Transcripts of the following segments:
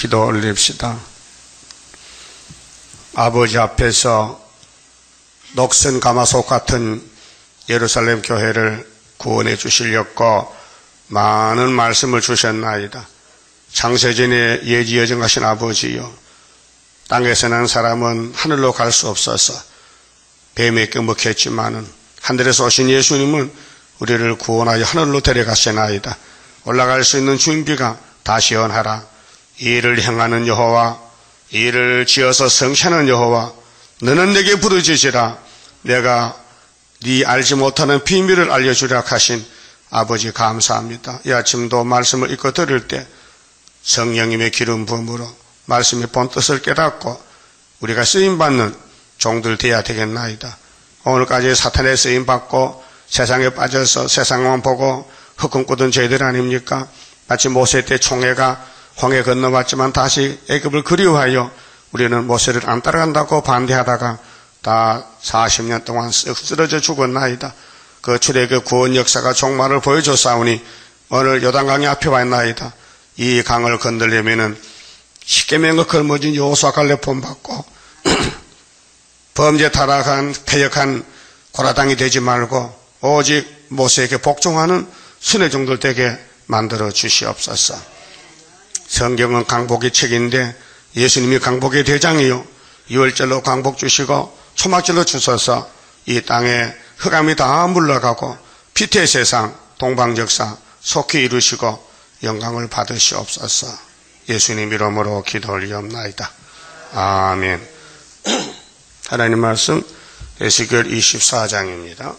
기도 올립시다. 아버지 앞에서 녹슨 가마솥 같은 예루살렘 교회를 구원해 주시려고 많은 말씀을 주셨나이다. 창세전에 예지여정하신 아버지여, 땅에서 난 사람은 하늘로 갈 수 없어서 뱀에게 먹혔지만은 하늘에서 오신 예수님은 우리를 구원하여 하늘로 데려가시나이다. 올라갈 수 있는 준비가 다 시원하라. 이를 행하는 여호와, 이를 지어서 성취하는 여호와, 너는 내게 부르짖으라. 내가 네 알지 못하는 비밀을 알려주라 하신 아버지 감사합니다. 이 아침도 말씀을 읽고 들을 때 성령님의 기름 부음으로 말씀의 본뜻을 깨닫고 우리가 쓰임받는 종들 되어야 되겠나이다. 오늘까지 사탄의 쓰임받고 세상에 빠져서 세상만 보고 흑금꾸던 저희들 아닙니까? 마치 모세 때 총회가 홍해 건너왔지만 다시 애굽을 그리워하여 우리는 모세를 안 따라간다고 반대하다가 다 40년 동안 쓱 쓰러져 죽었나이다. 그 출애굽 구원 역사가 종말을 보여줬사오니 오늘 요단강의 앞에 와 있나이다. 이 강을 건들려면은 십계명과 걸머진 여호수아 갈렙 본받고 범죄 타락한 패역한 고라당이 되지 말고 오직 모세에게 복종하는 순의 종들 되게 만들어 주시옵소서. 성경은 강복의 책인데 예수님이 강복의 대장이요, 유월절로 강복 주시고 초막절로 주셔서 이 땅에 흑암이 다 물러가고 피태의 세상 동방적사 속히 이루시고 영광을 받으시옵소서. 예수님 이름으로 기도 올리옵나이다. 아멘. 하나님 말씀 에스겔 24장입니다.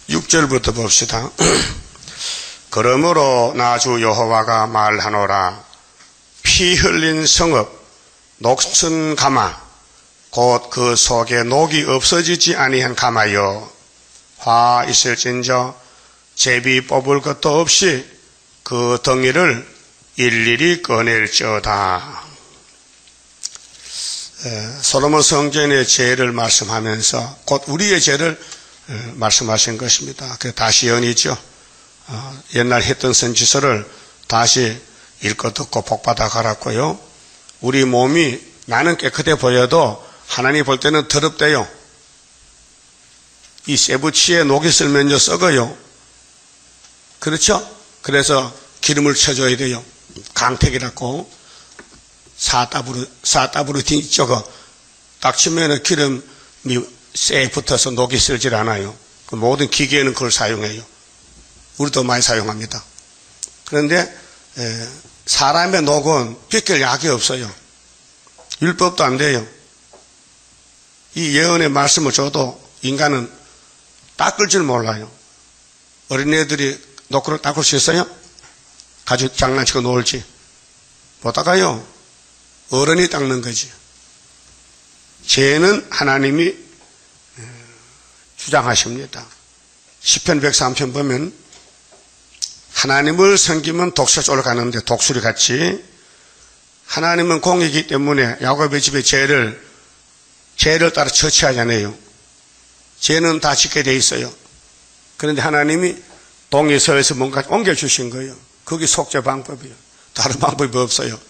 6절부터 봅시다. 그러므로 나 주 여호와가 말하노라. 피 흘린 성읍 녹슨 가마 곧 그 속에 녹이 없어지지 아니한 가마여, 화 있을진저 제비 뽑을 것도 없이 그 덩이를 일일이 꺼낼지어다. 솔로몬 성전의 죄를 말씀하면서 곧 우리의 죄를 말씀하신 것입니다. 그 다시 연이죠. 옛날 했던 선지서를 다시 읽고 듣고 복받아 가랐고요. 우리 몸이 나는 깨끗해 보여도 하나님 볼 때는 더럽대요. 이 쇠붙이에 녹이 슬면요 썩어요. 그렇죠? 그래서 기름을 쳐줘야 돼요. 강택이라고 사따부로 뒤쪽어 딱 치면은 기름이 쇠에 붙어서 녹이 슬질 않아요. 그 모든 기계에는 그걸 사용해요. 우리도 많이 사용합니다. 그런데 사람의 녹은 비껴 약이 없어요. 율법도 안 돼요. 이 예언의 말씀을 줘도 인간은 닦을 줄 몰라요. 어린애들이 노크를 닦을 수 있어요? 가지고 장난치고 놀지. 못 닦아요. 어른이 닦는 거지. 죄는 하나님이 주장하십니다. 시편 103편 보면 하나님을 섬기면 독수리 쫄아가는데 독수리 같이 하나님은 공이기 때문에 야곱의 집의 죄를 따라 처치하잖아요. 죄는 다 짓게 돼 있어요. 그런데 하나님이 동에서에서 뭔가 옮겨주신 거예요. 그게 속죄 방법이에요. 다른 방법이 없어요.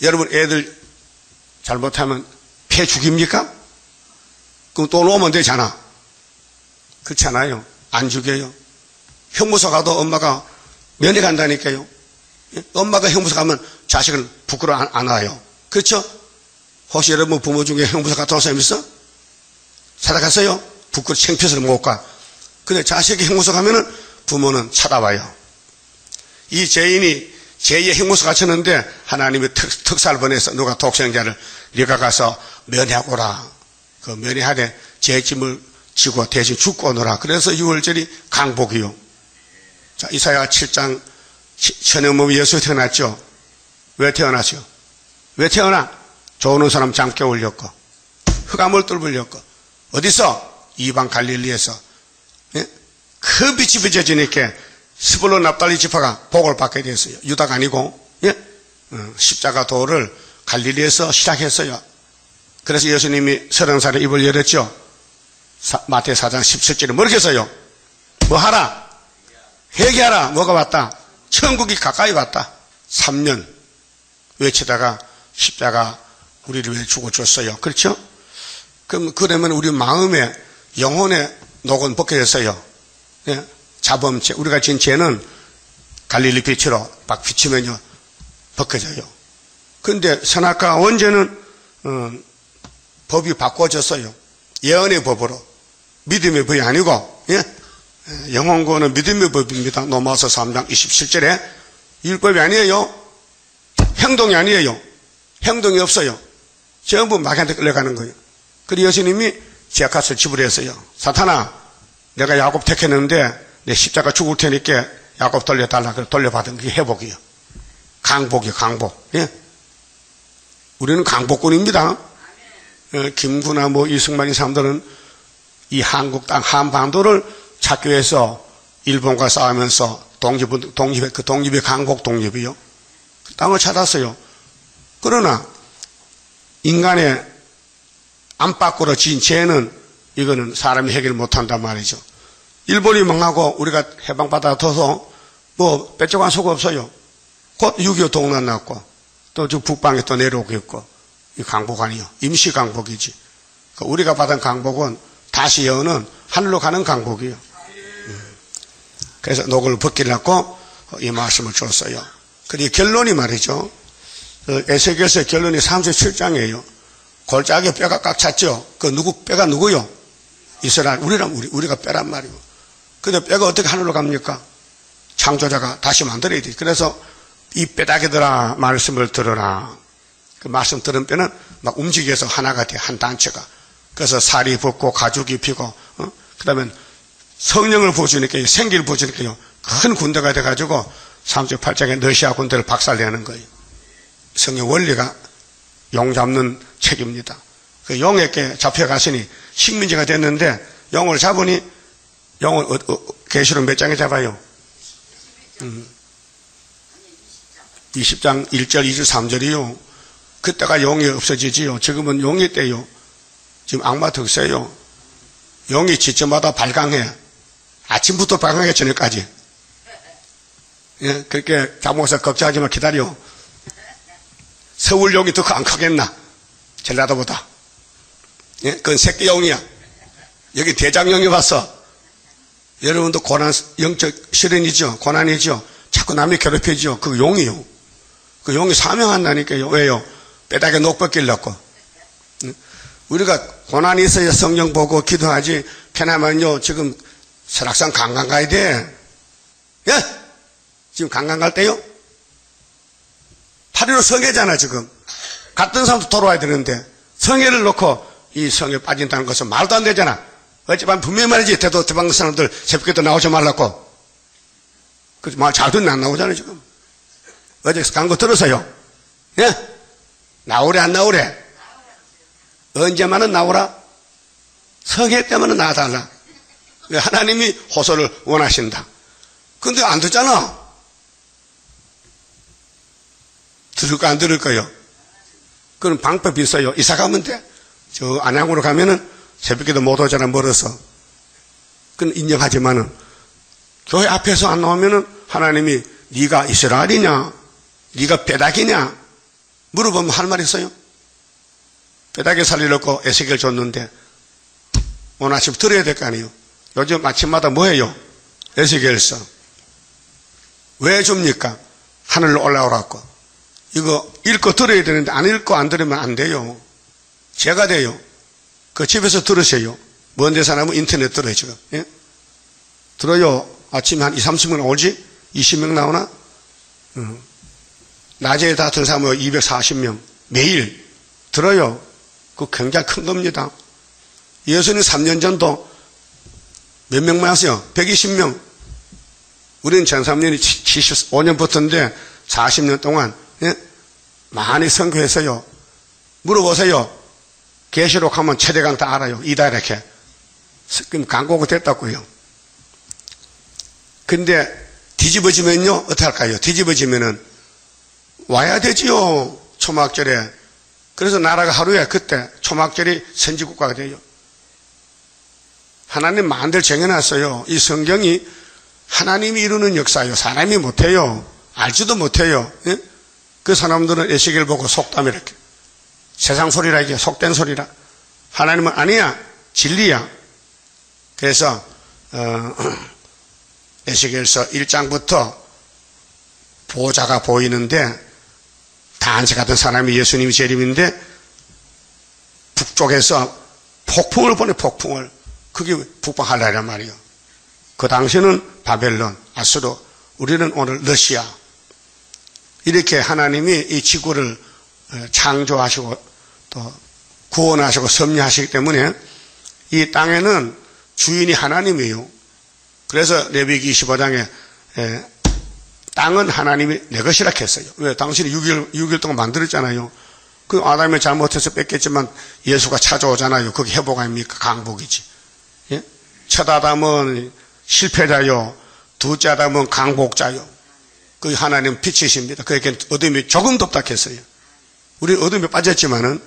여러분 애들 잘못하면 패 죽입니까? 그럼 또 놓으면 되잖아. 그렇지 않아요. 안 죽여요. 형무소 가도 엄마가 면회 간다니까요. 엄마가 형무소 가면 자식을 부끄러워 안 와요. 그렇죠? 혹시 여러분 부모 중에 형무소 갔다 온 사람 있어? 찾아갔어요? 부끄러워 창피해서 못 가. 근데 자식이 형무소 가면은 부모는 찾아와요. 이 죄인이 죄의 형무소 갇혔는데 하나님이 특사를 보내서 누가 독생자를 네가 가서 면회하고 오라. 그 면회하되 죄짐을 지고 대신 죽고 오너라. 그래서 6월절이 강복이요. 자, 이사야 7장 천연몸이 예수 태어났죠. 왜 태어났죠? 왜 태어나? 좋은 사람 잠깨 올렸고 흑암을 뚫으려고 어디서? 이방 갈릴리에서. 예? 그 빛이 비춰지니까 스불론 납달리 지파가 복을 받게 됐어요. 유다가 아니고. 예? 십자가 도를 갈릴리에서 시작했어요. 그래서 예수님이 30살에 입을 열었죠. 마태 4장 17절에 뭐라고 했어요? 뭐 하라? 회개하라. 뭐가 왔다? 천국이 가까이 왔다. 3년 외치다가 십자가 우리를 위해 죽어줬어요. 그렇죠? 그러면 우리 마음에 영혼의 녹은 벗겨졌어요. 예? 자범죄, 우리가 지은 죄는 갈릴리 빛으로 막 비치면요 벗겨져요. 그런데 선악과 원죄는 법이 바꿔졌어요. 예언의 법으로. 믿음의 법이 아니고, 예? 영혼구원은 믿음의 법입니다. 로마서 3장 27절에 율법이 아니에요. 행동이 아니에요. 행동이 없어요. 전부 마귀한테 끌려가는 거예요. 그리고 예수님이 제약값을 지불했어요. 사탄아, 내가 야곱 택했는데 내 십자가 죽을 테니까 야곱 돌려달라. 그래서 돌려받은 게 회복이에요. 강복이요, 강복. 예? 우리는 강복군입니다. 김구나 뭐 이승만 이 사람들은 이 한국 땅 한반도를 찾기 위해서 일본과 싸우면서 독립의 강복 독립이요. 그 땅을 찾았어요. 그러나 인간의 안팎으로 지은 죄는 이거는 사람이 해결 못한단 말이죠. 일본이 망하고 우리가 해방받아둬서 뭐 뺏겨간 수가 없어요. 곧 6.25 동란 났고 또 지금 북방에 또 내려오고 있고 이 강복 아니요. 임시 강복이지. 우리가 받은 강복은 다시 여는 하늘로 가는 강복이에요. 그래서 녹을 벗기려고 이 말씀을 줬어요. 그리고 결론이 말이죠. 에스겔서의 결론이 37장이에요. 골짜기에 뼈가 꽉 찼죠. 뼈가 누구요? 이스라엘. 우리가 뼈란 말이고. 근데 뼈가 어떻게 하늘로 갑니까? 창조자가 다시 만들어야 돼. 그래서 이 뼈다귀들아 말씀을 들으라. 그 말씀 들은 뼈는 막 움직여서 하나가 돼. 한 단체가. 그래서 살이 붙고 가죽이 피고, 그 다음에 성령을 부어주니까요. 생기를 부어주니까요. 큰 군대가 돼가지고 38장에 러시아 군대를 박살내는 거예요. 성령 원리가 용 잡는 책입니다. 그 용에게 잡혀갔으니 식민지가 됐는데 용을 잡으니 용을 계시록 몇 장에 잡아요? 20장 1절, 2절, 3절이요. 그때가 용이 없어지지요. 지금은 용이 때요. 지금 악마 득세요. 용이 지점마다 발광해. 아침부터 발광해 저녁까지. 예, 그렇게 잡아서 걱정하지 마 기다려. 서울 용이 더 안 크겠나? 전라도보다. 예, 그건 새끼 용이야. 여기 대장용이 왔어. 여러분도 고난, 영적 시련이죠. 고난이죠. 자꾸 남이 괴롭히죠. 그 용이요. 그 용이 사명한다니까요. 왜요? 뼈다귀 녹 벗기려고. 우리가 고난이 있어야 성령 보고 기도하지. 편하면요. 지금 설악산 관광 가야 돼. 예? 지금 관광 갈 때요? 8.15 성회잖아 지금. 갔던 사람도 돌아와야 되는데 성회를 놓고 이 성에 빠진다는 것은 말도 안 되잖아. 어찌만 분명히 말이지. 대도방 사람들 새벽에도 나오지 말라고. 그 말 잘 듣는 안 나오잖아요 지금. 어제 간 거 들었어요? 예? 나오래 안 나오래? 언제만은 나오라? 성회 때만은 나와달라. 하나님이 호소를 원하신다. 근데 안 듣잖아. 들을까 안 들을까요? 그럼 방법이 있어요. 이사 가면 돼. 저 안양으로 가면은 새벽에도 못 오잖아 멀어서. 그건 인정하지만은 교회 앞에서 안 나오면은 하나님이 네가 이스라엘이냐? 네가 뼈다귀냐? 물어보면 할 말 있어요? 뼈다귀 살리려고 에스겔 줬는데 오늘 아침 들어야 될 거 아니에요? 요즘 아침마다 뭐 해요? 에스겔서. 왜 줍니까? 하늘로 올라오라고. 이거 읽고 들어야 되는데 안 읽고 안 들으면 안 돼요. 죄가 돼요. 그 집에서 들으세요. 먼 데 사람은 인터넷 들어요 지금. 예? 들어요. 아침에 한 20-30명 나오지? 20명 나오나? 낮에 다 든 사람은 240명. 매일 들어요. 그거 굉장히 큰 겁니다. 예수님 3년 전도 몇 명만 왔어요? 120명. 우리는 전3년이 75년부터인데 40년 동안 예? 많이 선교했어요. 물어보세요. 계시록 하면 최대강 다 알아요. 이다 이렇게. 그럼 광고가 됐다고요. 근데 뒤집어지면요 어떻게 할까요? 뒤집어지면은 와야 되지요. 초막절에. 그래서 나라가 하루에 그때 초막절이 선지국가가 돼요. 하나님 만들 정해놨어요. 이 성경이 하나님이 이루는 역사요. 사람이 못해요. 알지도 못해요. 예? 그 사람들은 에스겔 보고 속담 이렇게. 세상 소리라 이게 속된 소리라. 하나님은 아니야. 진리야. 그래서 에스겔서 1장부터 보호자가 보이는데 단지 같은 사람이 예수님이 재림인데 북쪽에서 폭풍을 보내 폭풍을. 그게 북방할라란 말이에요. 그 당시는 바벨론, 아수르, 우리는 오늘 러시아. 이렇게 하나님이 이 지구를 창조하시고 또 구원하시고 섭리하시기 때문에 이 땅에는 주인이 하나님이에요. 그래서 레위기 25장에 땅은 하나님이 내 것이라 했어요. 왜? 당신이 6일 동안 만들었잖아요. 그 아담이 잘못해서 뺏겼지만 예수가 찾아오잖아요. 그게 회복 아닙니까? 강복이지. 예? 첫 아담은 실패자요. 둘째 아담은 강복자요. 그 하나님 빛이십니다. 그에게 어둠이 조금도 없다 했어요. 우리 어둠에 빠졌지만은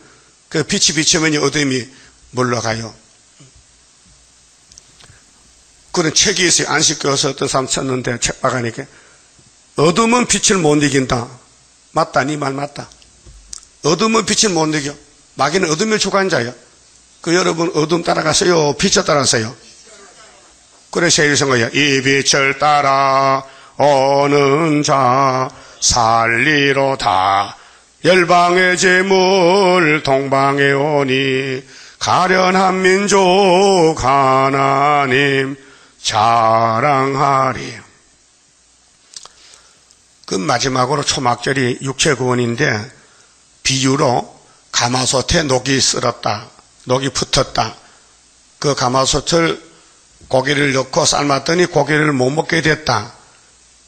그 빛이 비치면 어둠이 물러가요. 그런 책이 있어요. 안식교에서 어떤 사람 썼는데 책박하니까 어둠은 빛을 못 이긴다. 맞다. 네 말 맞다. 어둠은 빛을 못 이겨. 마귀는 어둠의 주관자예요. 그 여러분 어둠 따라가세요? 빛을 따라가세요? 그래서 이런 거예요. 이 빛을 따라 오는 자 살리로다. 열방의 재물 동방에 오니 가련한 민족 하나님 자랑하리. 그 마지막으로 초막절이 육체구원인데 비유로 가마솥에 녹이 쓸었다. 녹이 붙었다. 그 가마솥을 고기를 넣고 삶았더니 고기를 못 먹게 됐다.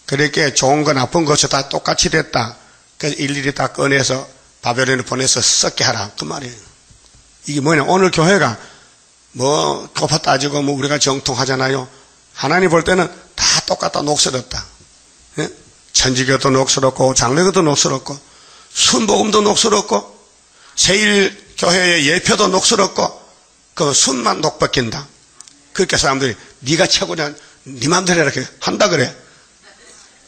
그렇게 좋은 거 나쁜 것이 다 똑같이 됐다. 그래서 일일이 다 꺼내서 바벨론에 보내서 썩게 하라. 그 말이에요. 이게 뭐냐. 오늘 교회가 뭐 좁아 따지고 뭐 우리가 정통하잖아요. 하나님 볼 때는 다 똑같다. 녹슬었다. 예? 천지교도 녹슬었고 장로교도 녹슬었고 순복음도 녹슬었고 세일교회의 예표도 녹슬었고 그 순만 녹벗긴다. 그렇게 사람들이 네가 최고냐 네 맘대로 이렇게 한다 그래.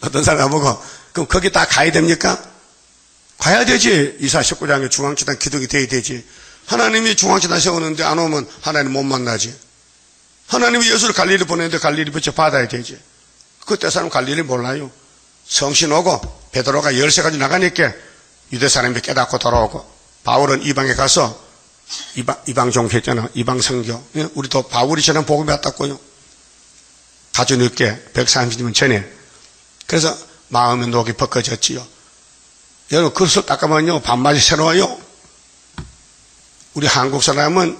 어떤 사람 보고 그럼 거기 다 가야 됩니까? 가야 되지. 이사 19장에 중앙지단 기둥이 돼야 되지. 하나님이 중앙지단 세우는데 안 오면 하나님 못 만나지. 하나님이 예수를 갈릴리 보내는데 갈릴리 빛을 받아야 되지. 그때 사람 갈릴리 몰라요. 성신 오고 베드로가 13가지 나가니까 유대 사람이 깨닫고 돌아오고 바울은 이방에 가서 이방 종교했잖아. 이방 선교. 우리도 바울이처럼 복음을 받았고요. 아주 늦게 130년 전에. 그래서 마음의 녹이 벗겨졌지요. 여러분 그릇을 닦으면요 밤낮이 새로워요. 우리 한국 사람은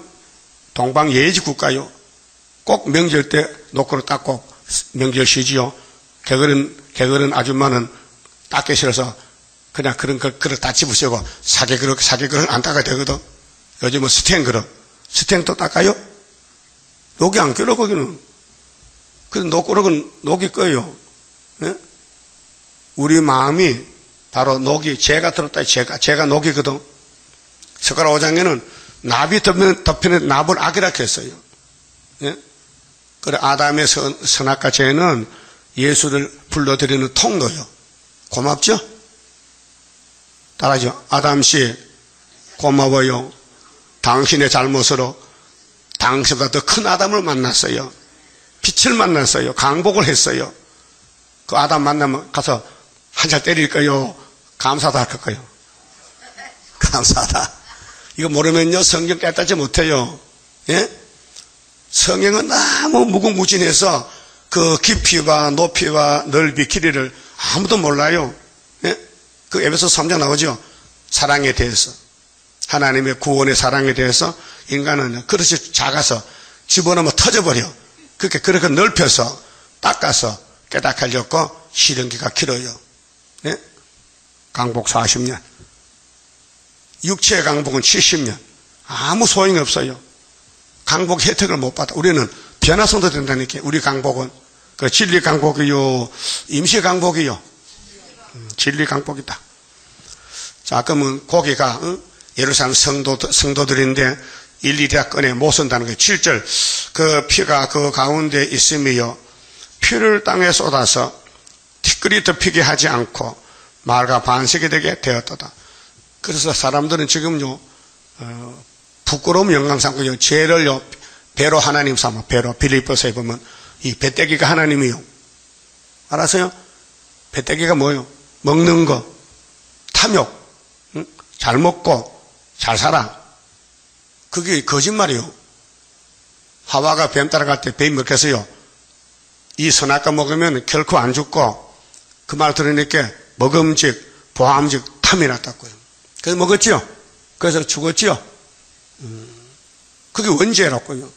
동방 예지 국가요. 꼭 명절 때 녹그릇 닦고 명절 쉬지요. 개그런 아줌마는 닦기 싫어서 그냥 그런 그릇 다 집으시고 사계 그릇 안 닦아야 되거든. 요즘은 스텐 그릇. 스텐도 닦아요? 녹이 안 껴요 거기는. 그래서 녹그릇은 녹이 꺼요. 네? 우리 마음이 바로 녹이 재가 들었다. 재가 녹이거든. 스가랴 5장에는 납이 덮이는 납을 악이라 했어요. 예? 그래 아담의 선악과 죄는 예수를 불러들이는 통로요. 고맙죠? 따라하죠. 아담씨 고마워요. 당신의 잘못으로 당신보다 더 큰 아담을 만났어요. 빛을 만났어요. 강복을 했어요. 그 아담 만나면 가서 한 살 때릴 거요. 감사하다 할 거예요. 감사하다. 이거 모르면요 성경 깨닫지 못해요. 예? 성경은 너무 무궁무진해서 그 깊이와 높이와 넓이 길이를 아무도 몰라요. 예? 그 에베소 3장 나오죠. 사랑에 대해서 하나님의 구원의 사랑에 대해서 인간은 그릇이 작아서 집어넣으면 터져버려. 그렇게 넓혀서 닦아서 깨닫게 하려고 시련기가 길어요. 예? 강복 40년. 육체의 강복은 70년. 아무 소용이 없어요. 강복 혜택을 못 받아. 우리는 변화성도 된다니까. 우리 강복은 그 진리 강복이요, 임시 강복이요. 진리 강복이다. 자, 그러면 고기가 예루살렘 성도들인데 일일이 다 꺼내 못 쓴다는 거예요. 7절 그 피가 그 가운데 있으며 피를 땅에 쏟아서 티끌이 덮이게 하지 않고 말과 반석이 되게 되었도다. 그래서 사람들은 지금요 부끄러움 영광 삼고요 죄를요 배로 하나님 삼아. 배로 빌립보서에 보면 이 배때기가 하나님이요. 알았어요? 배때기가 뭐요? 먹는 거, 탐욕, 응? 잘 먹고 잘 살아. 그게 거짓말이요. 하와가 뱀 따라갈 때 뱀이 먹겠어요. 이 선악과 먹으면 결코 안 죽고 그 말 들으니까 먹음직, 보암직, 탐이 났다고요. 그래서 먹었지요. 그래서 죽었지요. 그게 원죄라고요.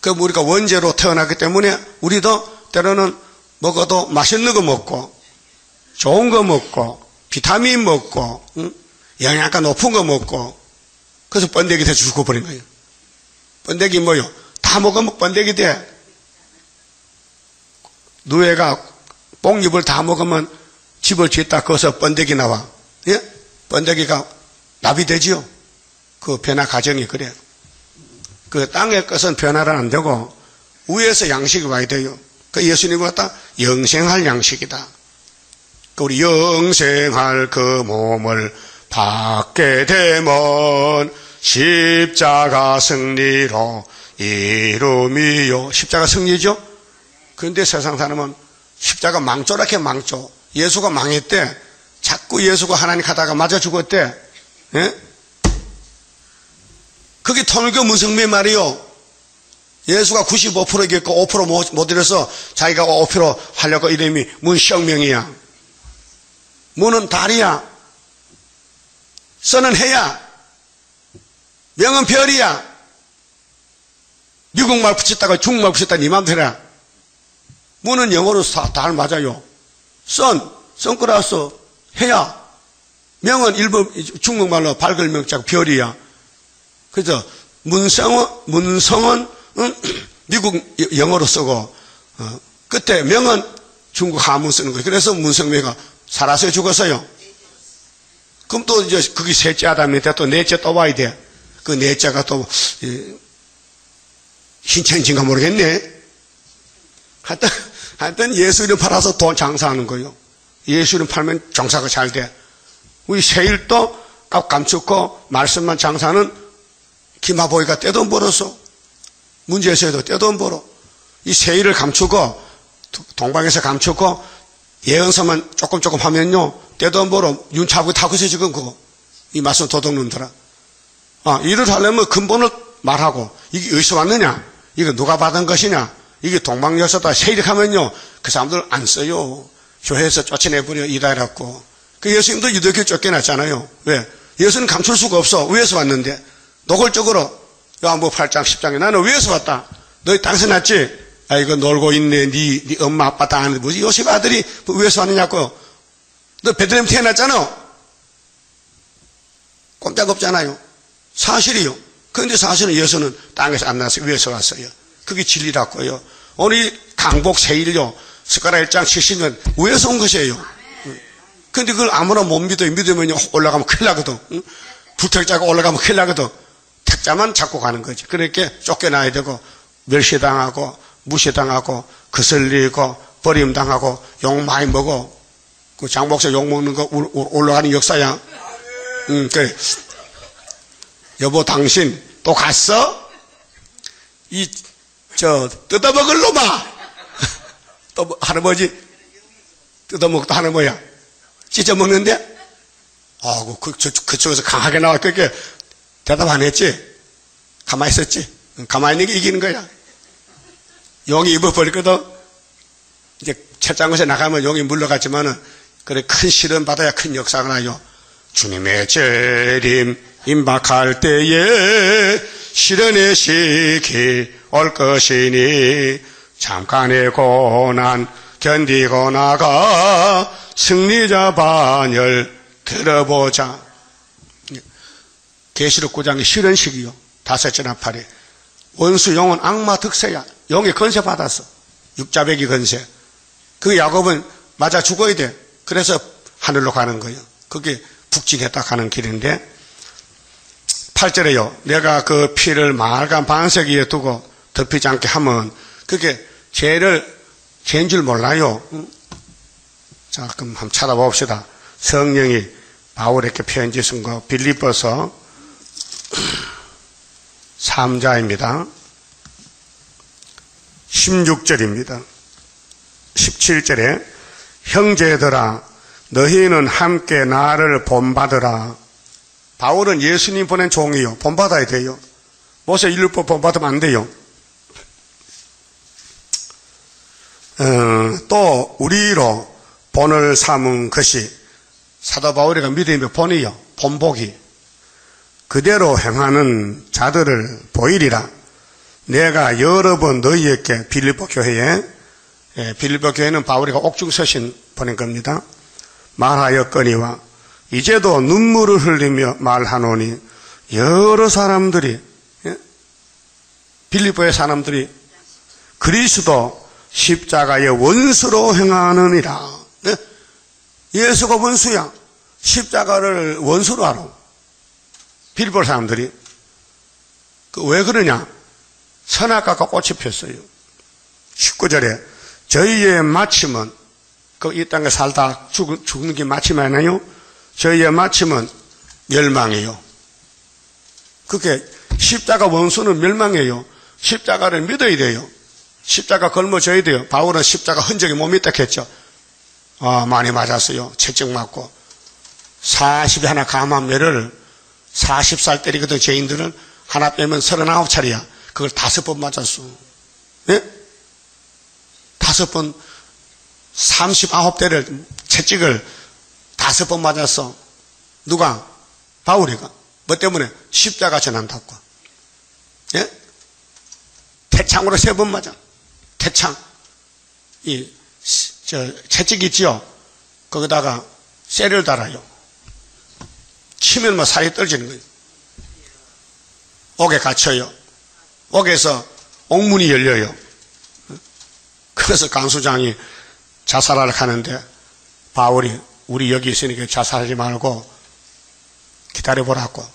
그럼 우리가 원죄로 태어나기 때문에 우리도 때로는 먹어도 맛있는 거 먹고 좋은 거 먹고 비타민 먹고 영양가 높은 거 먹고 그래서 번데기 돼서 죽어버린 거예요. 번데기 뭐요? 다 먹으면 번데기 돼. 누에가 뽕잎을 다 먹으면 집을 짓다 거기서 번데기 나와. 예? 번데기가 납이 되지요. 그 변화 과정이 그래요. 그 땅의 것은 변화는 안 되고 위에서 양식이 와야 돼요. 그 예수님이 왔다 영생할 양식이다. 우리 영생할 그 몸을 받게 되면 십자가 승리로 이름이요. 십자가 승리죠. 그런데 세상 사람은 십자가 망조라게 망조. 예수가 망했대. 자꾸 예수가 하나님 가다가 맞아 죽었대. 예? 그게 통일교 문성매 말이요. 예수가 95%겠고 5% 못 이뤄서 자기가 5% 하려고 이름이 문시혁명이야. 문은 달이야. 선은 해야. 명은 별이야. 미국말 붙였다가 중국말 붙였다 니 맘대로야. 문은 영어로 달 맞아요. 선글라스 해야. 명은 일본 중국말로 밝을 명자고 별이야. 그래서 문성은 미국 영어로 쓰고 끝에 명은 중국 한문 쓰는 거예요. 그래서 문성매가 살아서 죽었어요. 그럼 또 이제 그게 셋째 아담인데 또 넷째 또 와야 돼. 그 넷째가 또 신천지인가 모르겠네. 하여튼 예수 이름 팔아서 돈 장사하는 거예요. 예수 이름 팔면 장사가 잘 돼. 우리 세일도 감축고 말씀만 장사하는 김하보이가 떼돈 벌었어. 문제에서도 떼돈 벌어. 이 세일을 감추고 동방에서 감추고 예언서만 조금 하면요 떼돈 벌어. 윤차고 타고 있어 지금 그거. 이 말씀 도둑놈들아. 일을 하려면 근본을 말하고 이게 어디서 왔느냐? 이거 누가 받은 것이냐? 이게 동방여서다 세일하면요 그 사람들 안 써요. 교회에서 쫓아내버려 이다라고. 그 예수님도 유대교회 쫓겨났잖아요. 왜? 예수는 감출 수가 없어. 위에서 왔는데 노골적으로 요한복음 8장 10장에 나는 위에서 왔다. 너희 땅에서 났지? 이거 놀고 있네. 네 엄마 아빠 다 아는데 뭐지? 요셉 아들이 위에서 왔느냐고. 너 베들레헴 태어났잖아. 꼼짝없잖아요. 사실이요. 그런데 사실은 예수는 땅에서 안 나서 위에서 왔어요. 그게 진리라고요. 오늘 강복 세일요. 스가랴 1장 70년 위에서 온 것이에요. 그런데 그걸 아무나 못 믿어요. 믿으면 올라가면 큰일 나거든. 불택자가 올라가면 큰일 나거든. 택자만 잡고 가는 거지. 그러니까 쫓겨나야 되고 멸시당하고 무시당하고 거슬리고 버림당하고 욕 많이 먹어. 그 장목사 욕 먹는 거 올라가는 역사야. 그래. 여보 당신 또 갔어? 뜯어먹을 놈아. 또 할아버지 뜯어먹다 하는 뭐야? 찢어먹는데? 그쪽에서 강하게 나왔길래 대답 안 했지? 가만히 있었지? 가만히 있는 게 이기는 거야. 용이 입어버리거든. 이제 철장것에 나가면 용이 물러갔지만은, 그래, 큰 시련 받아야 큰 역사가 나요. 주님의 재림 임박할 때에 시련의 시기 올 것이니 잠깐의 고난 견디고 나가 승리자 반열 들어보자. 계시록 9장의 시련식이요. 다섯째 나팔에. 원수 용은 악마 득세야. 용이 건세 받았어. 육자배기 건세. 그 야곱은 맞아 죽어야 돼. 그래서 하늘로 가는 거예요. 그게 북진했다 가는 길인데 8절에요. 내가 그 피를 말간 반석 위에 두고 덮이지 않게 하면 그게 죄를 죄인 줄 몰라요. 자, 그럼 한번 찾아봅시다. 성령이 바울에게 편지 쓴 거, 빌립보서 3자입니다. 16절입니다. 17절에 형제들아 너희는 함께 나를 본받으라. 바울은 예수님 보낸 종이요. 본받아야 돼요. 모세율법 본받으면 안 돼요. 또 우리로 본을 삼은 것이 사도 바울이가 믿음의 본이요. 본보기. 그대로 행하는 자들을 보이리라. 내가 여러 번 너희에게 빌립보 교회에, 빌립보 교회는 바울이가 옥중서신 보낸 겁니다. 말하였거니와 이제도 눈물을 흘리며 말하노니 여러 사람들이, 빌립보의 사람들이 그리스도 십자가의 원수로 행하느니라. 예수가 원수야. 십자가를 원수로 알아. 빌립보 사람들이. 왜 그러냐? 선악과가 꽃이 폈어요. 19절에 저희의 마침은, 이 땅에 살다 죽는 게 마침 아니에요? 저희의 마침은 멸망이에요. 그게 십자가 원수는 멸망이에요. 십자가를 믿어야 돼요. 십자가 걸머져야 돼요. 바울은 십자가 흔적이 못 믿다 했죠. 많이 맞았어요. 채찍 맞고. 40이 하나 감한매를 40살 때리거든. 죄인들은 하나 빼면 39차례야. 그걸 5번 맞았어. 예? 5번 39대를 채찍을 5번 맞았어. 누가? 바울이가. 뭐 때문에? 십자가 전한다고. 예? 태창으로 3번 맞아. 태창. 채찍 있지요? 거기다가 쇠를 달아요. 치면 뭐 살이 떨어지는 거예요. 옥에 갇혀요. 옥에서 옥문이 열려요. 그래서 간수장이 자살하러 가는데 바울이 우리 여기 있으니까 자살하지 말고 기다려보라고.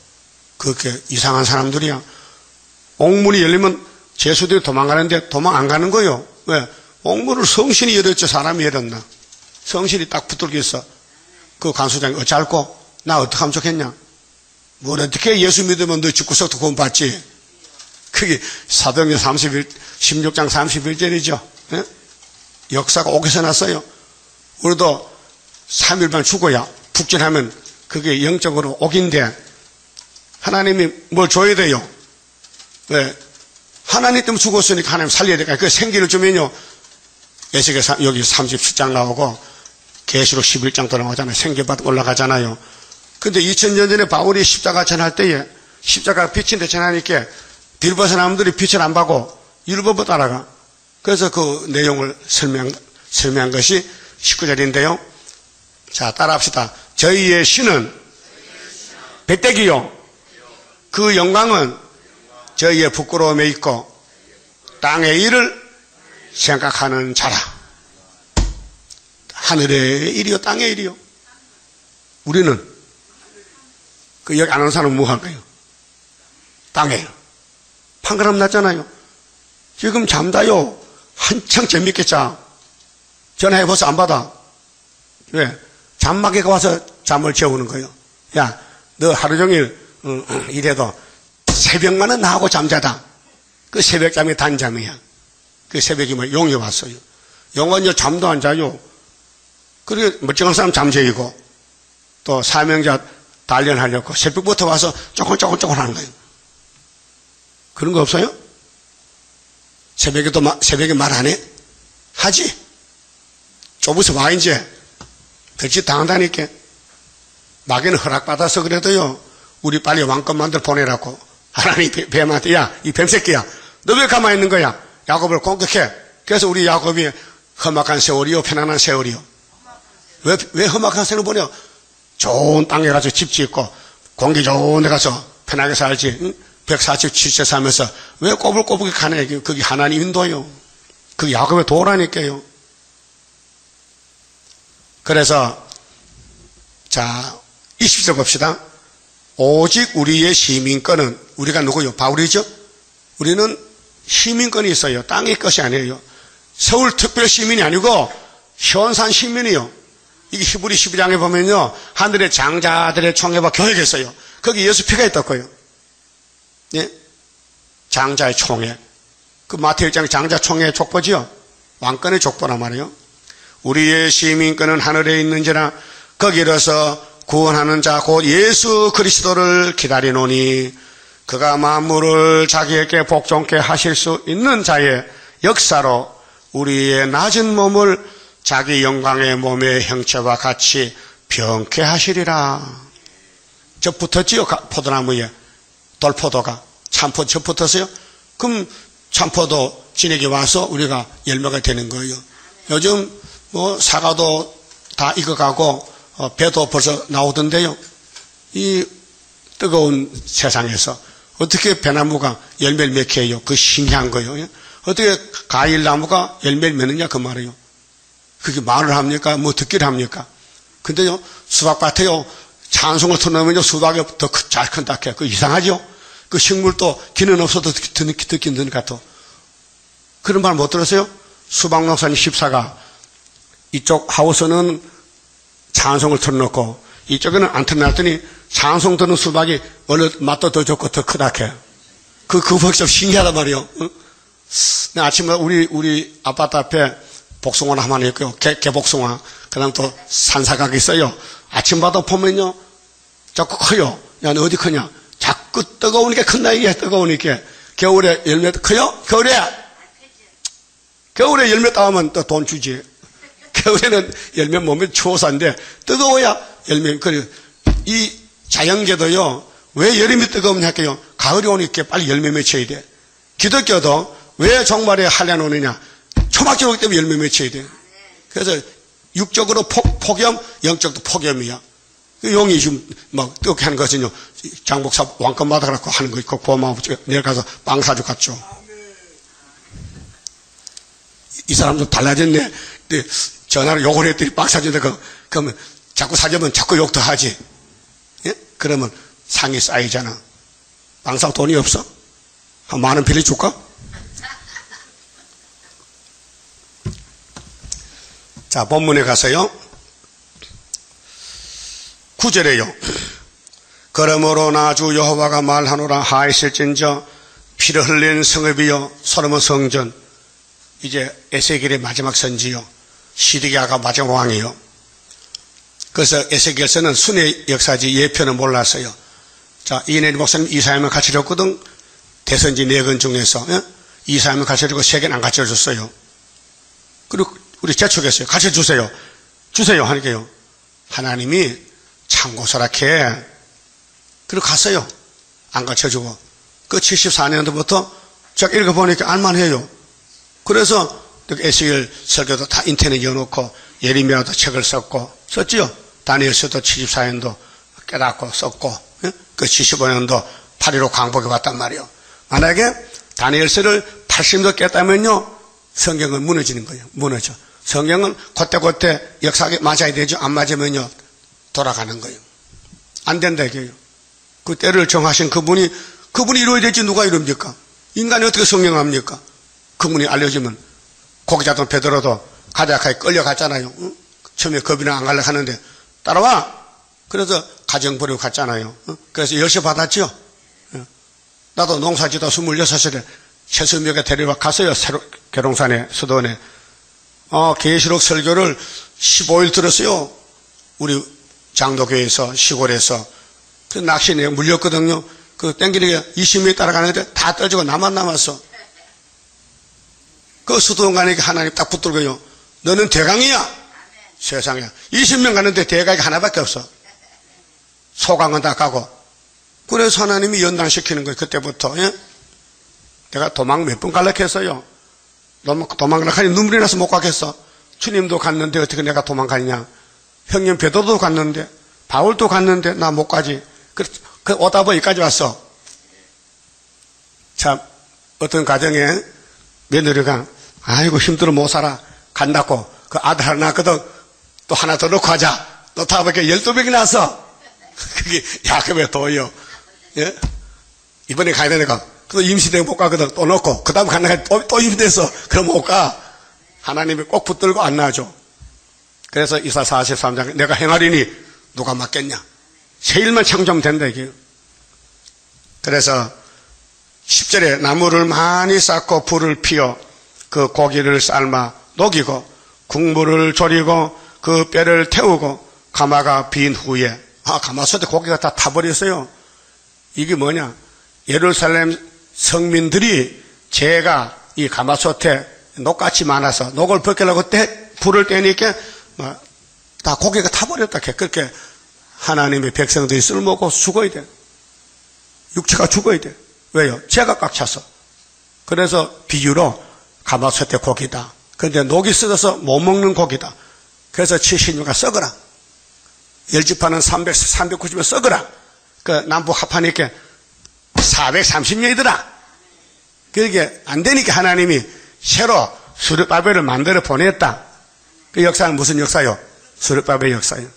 그렇게 이상한 사람들이야. 옥문이 열리면 죄수들이 도망가는데 도망 안 가는 거예요. 왜? 옥문을 성신이 열었죠. 사람이 열었나. 성신이 딱 붙들고 있어. 그 간수장이 어쩔고 나 어떻게 하면 좋겠냐. 뭘 어떻게 예수 믿으면 너 죽구석도 구원받지. 그게 사도행전 16장 31절이죠. 예? 역사가 옥에서 났어요. 우리도 3일만 죽어야 북진하면 그게 영적으로 옥인데 하나님이 뭘 줘야 돼요. 왜? 하나님 때문에 죽었으니까 하나님 살려야 되니까 그 생기를 주면요. 에스겔 여기 37장 나오고 계시록 11장도 나오잖아요. 생기받아 올라가잖아요. 근데 2000년 전에 바울이 십자가 전할 때에 십자가 빛인데 전하니까 빌립보 사람들이 빛을 안 받고 율법을 따라가. 그래서 그 내용을 설명한 것이 19절인데요. 자, 따라합시다. 저희의 신은 배때기요. 그 영광은 저희의 부끄러움에 있고 땅의 일을 생각하는 자라. 하늘의 일이요, 땅의 일이요. 우리는 그 여기 안 오는 사람은 뭐 할 거예요? 땅에 일. 판가름 났잖아요. 지금 잠자요. 한창 재밌게 자. 전화해봐서 안 받아. 왜? 잠마개가 와서 잠을 재우는 거예요. 야, 너 하루 종일 이래도 새벽만은 나하고 잠자다. 그 새벽잠이 단잠이야. 그 새벽이 뭐 용이 왔어요. 용은 잠도 안 자요. 그리고 멀쩡한 사람 잠재이고 또 사명자 단련하려고 새벽부터 와서 쪼글쪼글 하는 거예요. 그런 거 없어요? 새벽에 말 안 해? 하지? 좁아서 와 이제. 그렇지 당한다니까. 마귀는 허락받아서 그래도요. 우리 빨리 왕권 만들어 보내라고. 하나님 뱀한테 야, 이 뱀새끼야. 너 왜 가만히 있는 거야? 야곱을 공격해. 그래서 우리 야곱이 험악한 세월이요, 편안한 세월이요. 왜 험악한 세월을 보내요? 좋은 땅에 가서 집 짓고 공기 좋은 데 가서 편하게 살지. 응? 147세 살면서 왜 꼬불꼬불 가네. 그게 하나님 인도요. 그게 야곱의 도라니까요. 그래서 자 20절 봅시다. 오직 우리의 시민권은 우리가 누구요? 바울이죠. 우리는 시민권이 있어요. 땅의 것이 아니에요. 서울특별시민이 아니고 현산 시민이요. 이게 히브리 12장에 보면요, 하늘의 장자들의 총회와 교회가 있어요. 거기 예수 피가 있다고요. 예? 장자의 총회. 그 마태복음 1장 장자 총회의 족보지요. 왕권의 족보란 말이에요. 우리의 시민권은 하늘에 있는지라 거기로서 구원하는 자 곧 예수 그리스도를 기다리노니 그가 만물을 자기에게 복종케 하실 수 있는 자의 역사로 우리의 낮은 몸을 자기 영광의 몸의 형체와 같이 병케 하시리라. 저 붙었지요, 포도나무에. 돌포도가. 참포도 저 붙었어요? 그럼 참포도 진에게 와서 우리가 열매가 되는 거예요. 요즘 뭐 사과도 다 익어가고 배도 벌써 나오던데요. 이 뜨거운 세상에서 어떻게 배나무가 열매를 맺게 해요? 그 신기한 거예요. 어떻게 과일나무가 열매를 맺느냐 그 말이에요. 그게 말을 합니까? 뭐 듣기를 합니까? 근데요, 수박밭에요, 찬송을 틀어놓으면요, 수박이 더 잘 큰다 해요. 그 이상하죠? 그 식물도 기는 없어도 듣긴 듣는 것 같아. 그런 말 못 들었어요? 수박농사님 14가 이쪽 하우스는 찬송을 틀어놓고 이쪽에는 안 틀어놨더니 찬송 듣는 수박이 어느 맛도 더 좋고 더 크다 해요. 그 벌써 신기하단 말이에요. 응? 아침에 우리 아파트 앞에 복숭아 하나 있고요. 개복숭아. 그 다음 또 산사각이 있어요. 아침마다 보면요, 자꾸 커요. 야, 너 어디 크냐? 자꾸 뜨거우니까 큰다, 이게 뜨거우니까. 겨울에 열매 커요? 겨울에 열매 따오면 또 돈 주지. 겨울에는 열매 몸에 추워서 안 돼. 뜨거워야 열매, 그래. 이 자연계도요, 왜 여름이 뜨거우냐 할게요. 가을이 오니까 빨리 열매 맺혀야 돼. 기독교도 왜 종말에 한란 오느냐? 초막절 오기 때문에 열매 맺혀야 돼. 그래서 육적으로 폭염, 영적도 폭염이야. 용이 지금 막 뜨겁게 하는 것은요, 장복사 왕권 받아갖고 하는 거 있고, 고마워. 내일 가서 빵 사주 갔죠. 이 사람 좀 달라졌네. 근데 전화로 욕을 했더니 빵 사준다. 그러면 자꾸 사주면 자꾸 욕도 하지. 예? 그러면 상이 쌓이잖아. 빵 사 돈이 없어? 한 10,000원 빌려줄까? 자, 본문에 가서요. 9절에요. 그러므로 나 주 여호와가 말하노라 하였을진저 피를 흘린 성읍이요 솔로몬 성전. 이제 에세겔의 마지막 선지요. 시드기야가 마지막 왕이요. 그래서 에세겔서는 순의 역사지 예표는 몰랐어요. 자, 이은혜 목사님 이사야만 가르쳐줬거든. 대선지 4권 중에서 이사야만 가르쳐주고 3개는 안 가르쳐줬어요. 그리고 우리 재촉했어요. 가르쳐주세요. 주세요 하니까요. 하나님이 참고서락해. 그리고 갔어요. 안 가르쳐주고. 그 74년도부터 제가 읽어보니까 알만해요. 그래서 에스겔 설교도 다 인터넷 열어놓고 예레미야도 책을 썼지요. 다니엘서도 74년도 깨닫고 썼고, 그 75년도 8.15 광복에 왔단 말이에요. 만약에 다니엘서를 80년도 깼다면요, 성경은 무너지는 거예요. 무너져. 성경은 그때 역사에 맞아야 되죠. 안 맞으면요, 돌아가는 거예요. 안 된다 이게요. 그 때를 정하신 그분이 이루어야 되지 누가 이룹니까? 인간이 어떻게 성경합니까? 그분이 알려주면 고기자동 베드로도 가자카에 끌려갔잖아요. 응? 처음에 겁이나 안 가려고 하는데 따라와. 그래서 가정 버리고 갔잖아요. 응? 그래서 열쇠 받았죠. 응? 나도 농사지다 26살에 최수명에 데려와 갔어요. 계룡산에 수도원에. 계시록 설교를 15일 들었어요. 우리 장로교회에서 시골에서. 그 낚시에 물렸거든요. 그 땡기니까 20명이 따라가는데 다 떨어지고 나만 남았어. 그 수도원 가니까 하나님 딱 붙들고요. 너는 대강이야. 세상에 20명 가는데 대강이 하나밖에 없어. 소강은 다 가고. 그래서 하나님이 연단시키는 거예요. 그때부터. 예? 내가 도망 몇 번 갈락했어요. 도망가려니 눈물이 나서 못 가겠어. 주님도 갔는데 어떻게 내가 도망가냐. 형님 베드로도 갔는데 바울도 갔는데 나 못 가지. 그 오다 보니 여기까지 왔어. 참 어떤 가정에 며느리가 아이고 힘들어 못 살아 간다고 그 아들 하나 낳거든. 또 하나 더 넣고 하자. 또 다 보니까 12명이 났어. 그게 야곱의 도요. 예? 이번에 가야 되니까 또 임신되고 못 가거든. 또 넣고 그 다음 가는 또 임신돼서 그럼 못 가. 하나님이 꼭 붙들고 안 놔줘. 그래서 이사 43장 내가 행하리니 누가 맡겠냐. 새 일만 창조하면 된다 이게요. 그래서 10절에 나무를 많이 쌓고 불을 피워 그 고기를 삶아 녹이고 국물을 졸이고 그 뼈를 태우고 가마가 빈 후에 가마솥에 고기가 다 타버렸어요. 이게 뭐냐? 예루살렘 성민들이 죄가 이 가마솥에 녹같이 많아서 녹을 벗기려고 불을 떼니까 다 고기가 타버렸다. 그렇게 하나님의 백성들이 쓸모고 죽어야 돼. 육체가 죽어야 돼. 왜요? 죄가 꽉 차서. 그래서 비유로 가마솥에 고기다. 그런데 녹이 썩어서 못 먹는 고기다. 그래서 76가 썩어라. 열지파는 390에 썩어라. 그 남북 합하니까 430년이더라. 그게 안 되니까 하나님이 새로 스룹바벨을 만들어 보냈다. 그 역사는 무슨 역사요? 스룹바벨 역사요.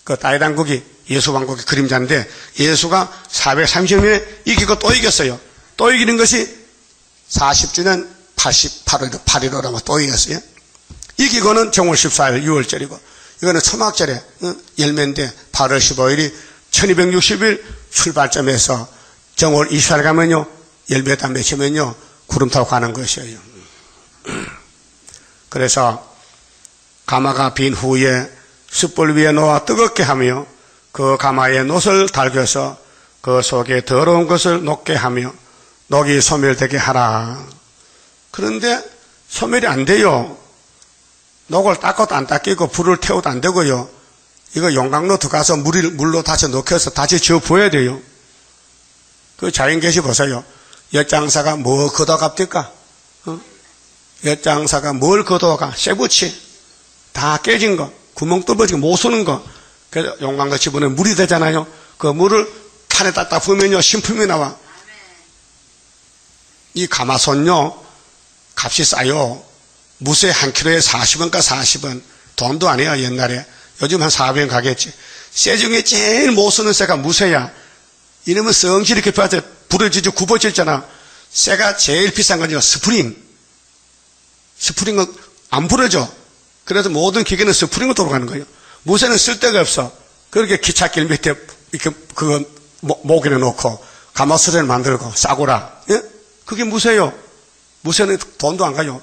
그 다윗왕국이 예수왕국의 그림자인데 예수가 430년에 이기고 또 이겼어요. 또 이기는 것이 40주년 8.15라면 또 이겼어요. 이기고는 정월 14일 6월절이고 이거는 초막절에 열매인데 8월 15일이 1260일 출발점에서 정월 24일 가면요 열매 다 맺히면요 구름 타고 가는 것이에요. 그래서 가마가 빈 후에 숯불 위에 놓아 뜨겁게 하며 그 가마에 놋을 달겨서 그 속에 더러운 것을 녹게 하며 녹이 소멸되게 하라. 그런데 소멸이 안 돼요. 녹을 닦아도 안 닦이고 불을 태워도 안 되고요. 이거 용광로 들어가서 물로 다시 녹여서 다시 지어 부어야 돼요. 그 자연계시 보세요. 엿장사가 뭐 걷어갑니까? 엿장사가 뭘 걷어가? 쇠붙이 다 깨진 거, 구멍 뚫어지고 못 쓰는 거. 그래서 용광로 집어넣으면 물이 되잖아요. 그 물을 판에다 딱 부으면요 신품이 나와. 이 가마솥요 값이 싸요. 무쇠 한 킬로에 40원가 40원. 돈도 아니야 옛날에. 요즘 한 400원 가겠지. 쇠 중에 제일 못 쓰는 쇠가 무쇠야. 이놈은 성질이 급해서 부러지죠. 굽어지잖아. 쇠가 제일 비싼 건요 스프링. 스프링은 안 부러져. 그래서 모든 기계는 스프링으로 돌아가는 거예요. 무쇠는 쓸데가 없어. 그렇게 기찻길 밑에 이렇게 그거 목에는 놓고 가마솥을 만들고 싸구라. 예? 그게 무쇠요. 무쇠는 돈도 안 가요.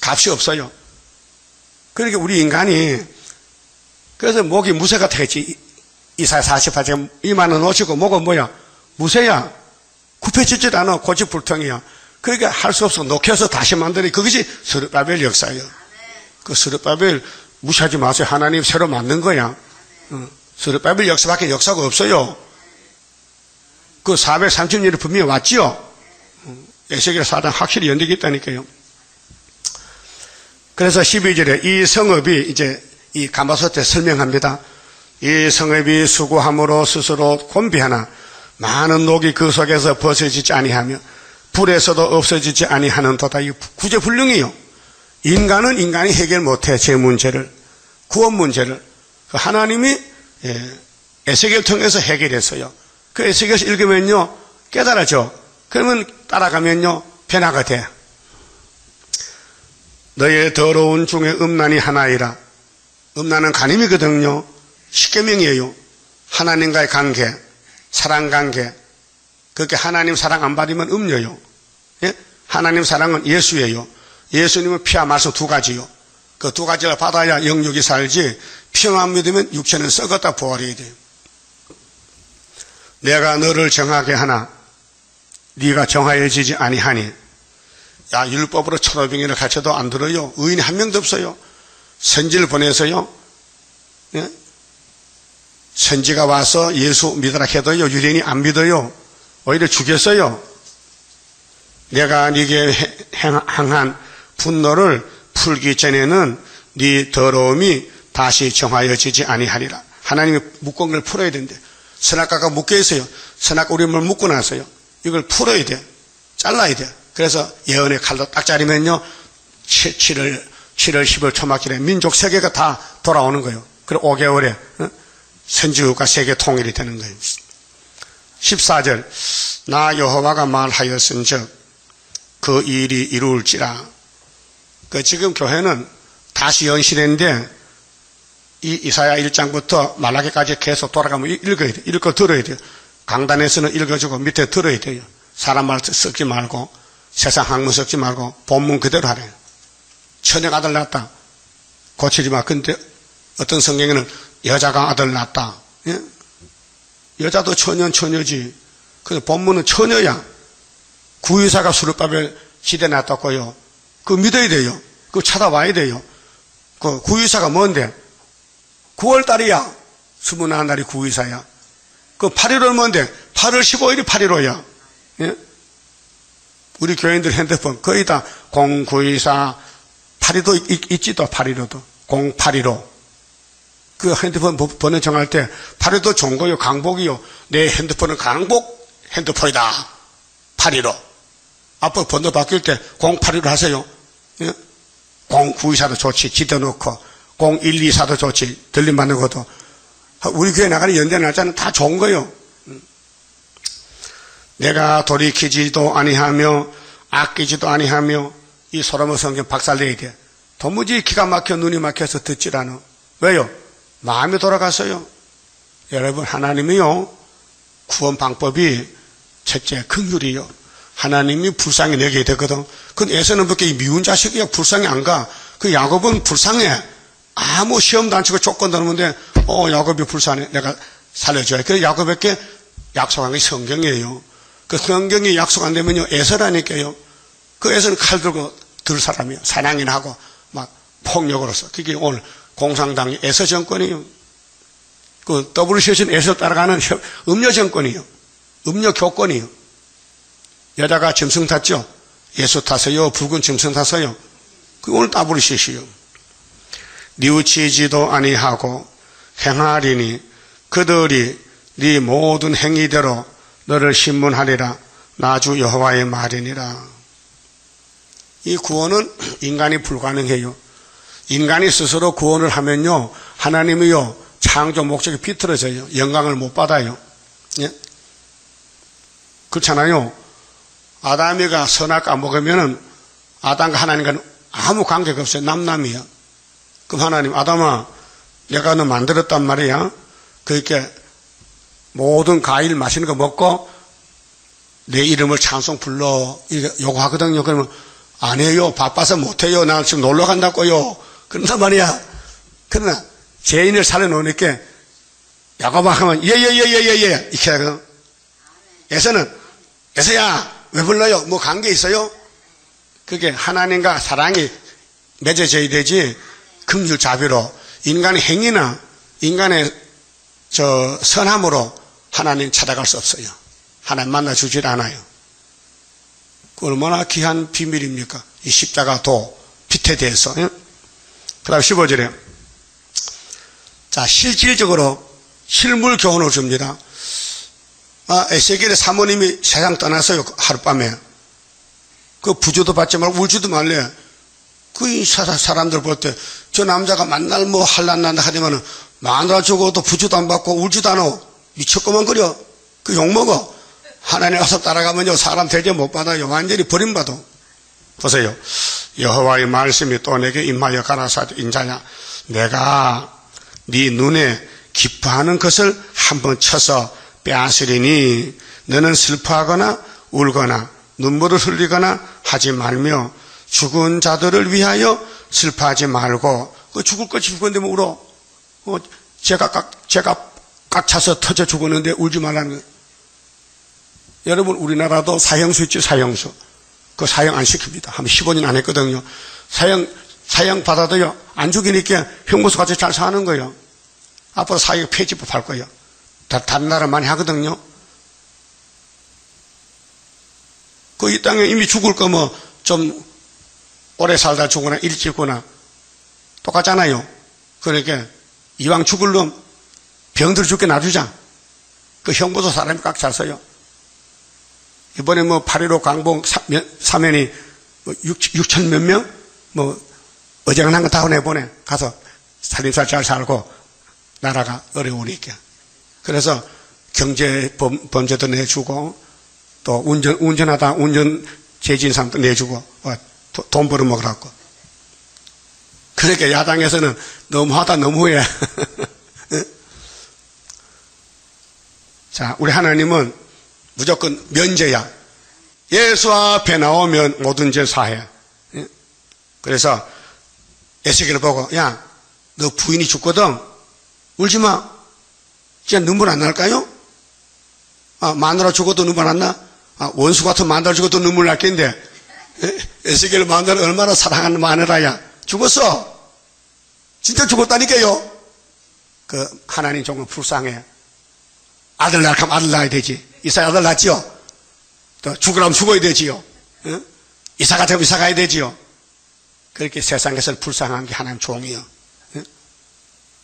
값이 없어요. 그러니까 우리 인간이 그래서 목이 무쇠가 되겠지. 이사야 48장 2만 원 놓치고 목은 뭐야? 무쇠야. 굽혀지질 않아. 고집불통이야. 그러니까 할 수 없어. 녹여서 다시 만드니 그것이 스룹바벨 역사예요. 그 스룹바벨 무시하지 마세요. 하나님 새로 만든 거야. 스룹바벨 역사밖에 역사가 없어요. 그 430년이 분명히 왔지요. 에스겔 4장 확실히 연대기 있다니까요. 그래서 12절에 이 성읍이 이제 이 가마솥에 설명합니다. 이 성읍이 수고함으로 스스로 곤비하나 많은 녹이 그 속에서 벗어지지 아니하며 불에서도 없어지지 아니하는도다. 이 구제불능이요. 인간은 인간이 해결 못해. 제 문제를, 구원 문제를 하나님이 에스겔을 통해서 해결했어요. 그 에스겔을 읽으면요 깨달아져. 그러면 따라가면요 변화가 돼. 너의 더러운 중에 음란이 하나이라. 음란은 간임이거든요. 십계명이에요. 하나님과의 관계, 사랑관계. 그렇게 하나님 사랑 안 받으면 음녀요. 예? 하나님 사랑은 예수예요. 예수님은 피와 말씀 두 가지요. 그 두 가지를 받아야 영육이 살지 피만 믿으면 육체는 썩었다 부활해야 돼요. 내가 너를 정하게 하나 네가 정하여지지 아니하니. 야, 율법으로 1500년을 가르쳐도 안 들어요. 의인이 한 명도 없어요. 선지를 보내서요. 예? 선지가 와서 예수 믿으라 해도요. 유대인이 안 믿어요. 오히려 죽였어요. 내가 네게 행한 분노를 풀기 전에는 네 더러움이 다시 정하여지지 아니하리라. 하나님이 묶은 걸 풀어야 된대. 선악과가 묶여 있어요. 선악과 우리 몸을 묶고 나서요. 이걸 풀어야 돼. 잘라야 돼. 그래서 예언의 칼로 딱 자르면요 7월 10월 초막절에 민족 세계가 다 돌아오는 거예요. 그리고 5개월에 선지국가 세계 통일이 되는 거예요. 14절 나 여호와가 말하였은즉 그 일이 이루울지라. 지금 교회는 다시 연실했는데, 이 이사야 1장부터 말라기까지 계속 돌아가면 읽어야 돼. 읽고 들어야 돼요. 강단에서는 읽어주고 밑에 들어야 돼요. 사람 말 섞지 말고, 세상 학문 섞지 말고, 본문 그대로 하래요. 처녀가 아들 낳았다. 고치지 마. 근데 어떤 성경에는 여자가 아들 낳았다. 예? 여자도 처녀는 처녀지. 근데 본문은 처녀야. 구유사가 수르바벨 시대 놨다고요. 그거 믿어야 돼요. 그거 찾아와야 돼요. 그 구유사가 뭔데? 9월달이야. 21날이 구유사야. 그 8.15는 뭔데? 8월 15일이 8.15야. 예? 우리 교인들 핸드폰 거의 다 0924 8.15도 있지도 8.15도 0815 그 핸드폰 번호 정할 때 8.15도 좋은 거요. 강복이요. 내 핸드폰은 강복 핸드폰이다. 8.15 앞으로 번호 바뀔 때 081로 하세요. 예? 0924도 좋지. 지도 놓고 0124도 좋지. 들림 받는 것도. 우리 교회 나가는 연대 날짜는 다 좋은 거예요. 내가 돌이키지도 아니하며 아끼지도 아니하며 이 솔로몬 성경 박살내야 돼. 도무지 기가 막혀 눈이 막혀서 듣질 않아. 왜요? 마음이 돌아갔어요. 여러분 하나님이요. 구원 방법이 첫째 긍휼이요. 하나님이 불쌍히 내게 되거든. 그건 에서는 그렇게 미운 자식이야. 불쌍히 안 가. 그 야곱은 불쌍해. 아무 시험도 안 치고 조건도 없는데 야곱이 불쌍해. 내가 살려줘야. 그래서 야곱에게 약속한 게 성경이에요. 그 성경이 약속 안 되면요 에서라니까요. 그 에서는 칼 들고 들 사람이에요. 사냥이나 하고 막 폭력으로서. 그게 오늘 공산당이 에서 정권이에요. 그 WCC는 에서 따라가는 음료 정권이에요. 음료 교권이에요. 여자가 짐승 탔죠. 예수 타서요. 붉은 짐승 타서요. 그 오늘 WCC요. 뉘우치지도 아니하고 행하리니 그들이 네 모든 행위대로 너를 신문하리라. 나주 여호와의 말이니라. 이 구원은 인간이 불가능해요. 인간이 스스로 구원을 하면요 하나님이요 창조 목적이 비틀어져요. 영광을 못 받아요. 예? 그렇잖아요. 아담이가 선악 안 먹으면은 아담과 하나님과는 아무 관계가 없어요. 남남이야. 그럼 하나님 아담아 내가 너 만들었단 말이야. 그렇게 모든 과일 맛있는 거 먹고 내 이름을 찬송 불러 요구하거든요. 그러면 안 해요. 바빠서 못 해요. 나 지금 놀러 간다고요. 그런단 말이야. 그러나 죄인을 살려놓으니까 야곱아 하면 예예예예예예 이렇게 하거든. 에서는 에서야 왜 불러요? 뭐 관계 있어요? 그게 하나님과 사랑이 맺어져야 되지. 긍휼 자비로 인간의 행위나 인간의 선함으로 하나님 찾아갈 수 없어요. 하나님 만나주질 않아요. 얼마나 귀한 비밀입니까? 이 십자가 도 빛에 대해서. 예? 그 다음 15절에 자 실질적으로 실물 교훈을 줍니다. 에세겔의 사모님이 세상 떠났어요. 하룻밤에. 그 부조도 받지 말고 울지도 말래. 그 사람들 볼 때 저 남자가 만날 뭐 할란 난다 하지만은 마누라 죽어도 부조도 안 받고 울지도 않아. 미쳤구만 그려. 그 욕먹어. 하나님 와서 따라가면요 사람 대접 못 받아요. 완전히 버림받아. 보세요. 여호와의 말씀이 또 내게 임하여 가라사대 인자야 내가 네 눈에 기뻐하는 것을 한번 쳐서 빼앗으리니 너는 슬퍼하거나 울거나 눈물을 흘리거나 하지 말며 죽은 자들을 위하여 슬퍼하지 말고 죽을 거 죽을 건데 뭐 울어. 제가 꽉 차서 터져 죽었는데 울지 말라는 거예요. 여러분 우리나라도 사형수 있죠. 사형수. 그 사형 안 시킵니다. 한 15년 안 했거든요. 사형 받아도요 안 죽이니까 형무소 같이 잘 사는 거예요. 앞으로 사형 폐지법 할 거예요. 다른 나라 많이 하거든요. 그 이 땅에 이미 죽을 거 뭐 좀 오래 살다 죽거나 일찍 죽거나 똑같잖아요. 그러니까 이왕 죽을 놈 병들 죽게 놔두자. 그 형보도 사람이 꽉 잘 써요. 이번에 뭐 8.15 강봉 사면이 뭐 6천 몇 명? 뭐 어지간한 거 다 내보내. 가서 살림살 잘 살고 나라가 어려우니까. 그래서 경제 범죄도 내주고 또 운전하다 운전 죄진 사람도 내주고 돈 벌어먹으라고. 그러니까 야당에서는 너무하다 너무해. 자, 우리 하나님은 무조건 면제야. 예수 앞에 나오면 모든 죄 사해. 그래서 에스겔을 보고, 야, 너 부인이 죽거든. 울지 마. 진짜 눈물 안 날까요? 마누라 죽어도 눈물 안 나? 원수 같은 마누라 죽어도 눈물 날겠는데, 에스겔 마누라 얼마나 사랑하는 마누라야. 죽었어. 진짜 죽었다니까요. 그 하나님 정말 불쌍해. 아들 낳으면 아들 낳아야 되지. 이삭 아들 낳지요. 또 죽으라면 죽어야 되지요. 응? 이삭 같으면 이삭 가야 되지요. 그렇게 세상에서 불쌍한 게 하나님 종이요. 응?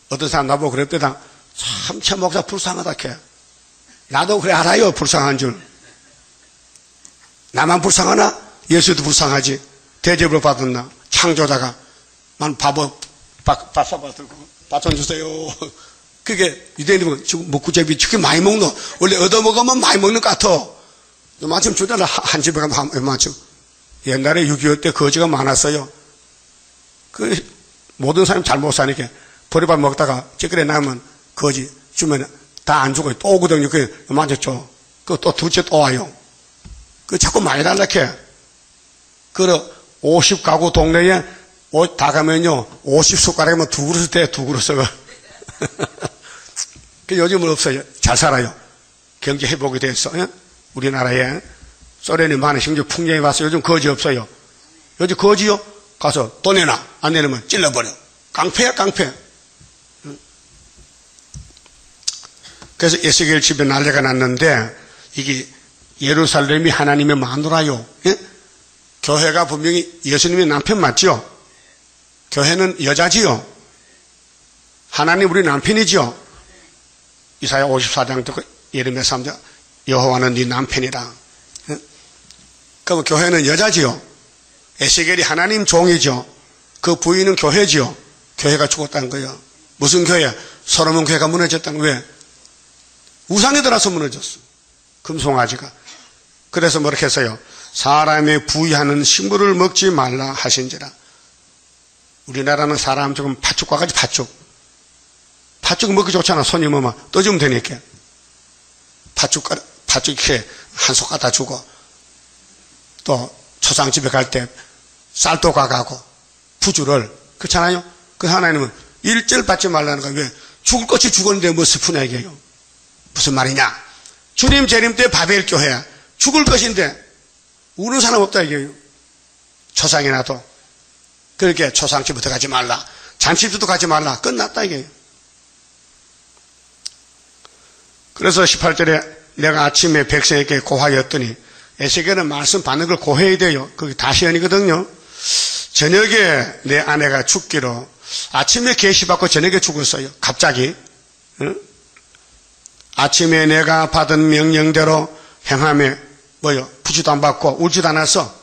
어떤 사람 나보고 그랬더니 참 목사 불쌍하다 캐. 나도 그래 알아요. 불쌍한 줄. 나만 불쌍하나? 예수도 불쌍하지. 대접을 받은 나 창조자가 만 바보 밥사바 들고 밥 좀 주세요. 그게 유대인들은 지금 먹구제비 저렇게 많이 먹노? 원래 얻어먹으면 많이 먹는 것 같아. 마침 주잖아. 한 집에 가면 마침. 옛날에 6.25 때 거지가 많았어요. 그 모든 사람이 잘 못 사니까 보리밥 먹다가 찌그레 나면 거지 주면 다 안 주고 또 오거든요. 그 맞았죠. 그 또 두째 또 와요. 그 자꾸 많이 달라해. 그 50가구 동네에 다 가면요 50숟가락이면 2그릇 돼. 2그릇. 그 요즘은 없어요. 잘 살아요. 경제 회복이 됐어. 예? 우리나라에 소련이 많은 심지어 풍경에 와서 요즘 거지 없어요. 요즘 거지요? 가서 돈 내놔. 안 내놓으면 찔러버려. 깡패야 깡패. 그래서 에스겔 집에 난리가 났는데 이게 예루살렘이 하나님의 마누라요. 예? 교회가 분명히 예수님의 남편 맞죠? 교회는 여자지요. 하나님 우리 남편이죠. 이사야 54장 듣고 예레미야 3장 여호와는 네 남편이라. 그럼 교회는 여자지요. 에스겔이 하나님 종이죠. 그 부인은 교회지요. 교회가 죽었다는 거예요. 무슨 교회? 솔로몬 교회가 무너졌다는 거예요. 왜? 우상에 들어서 무너졌어. 금송아지가. 그래서 뭐렇게 했어요? 사람의 부의하는 식물을 먹지 말라 하신지라. 우리나라는 사람 조금 팥죽과 같이 팥죽. 팥죽 먹기 좋잖아. 손님 오면 떠주면 되니까. 팥죽 이렇게 한 속 갖다 주고, 또 초상집에 갈 때 쌀도 가가고, 부주를, 그렇잖아요? 그 하나님은 일절 받지 말라는 거야. 왜? 죽을 것이 죽었는데 뭐 슬프냐 이게요. 무슨 말이냐? 주님 재림 때 바벨 교회야. 죽을 것인데, 우는 사람 없다 이게요. 초상이나도. 그렇게 초상집부터 가지 말라. 잔치집도 가지 말라. 끝났다 이게요. 그래서 18절에 내가 아침에 백성에게 고하였더니 에스겔은 말씀 받는 걸 고해야 돼요. 그게 다시연이거든요. 저녁에 내 아내가 죽기로 아침에 계시받고 저녁에 죽었어요. 갑자기. 응? 아침에 내가 받은 명령대로 행함에 뭐요? 부지도 안 받고 울지도 않았어.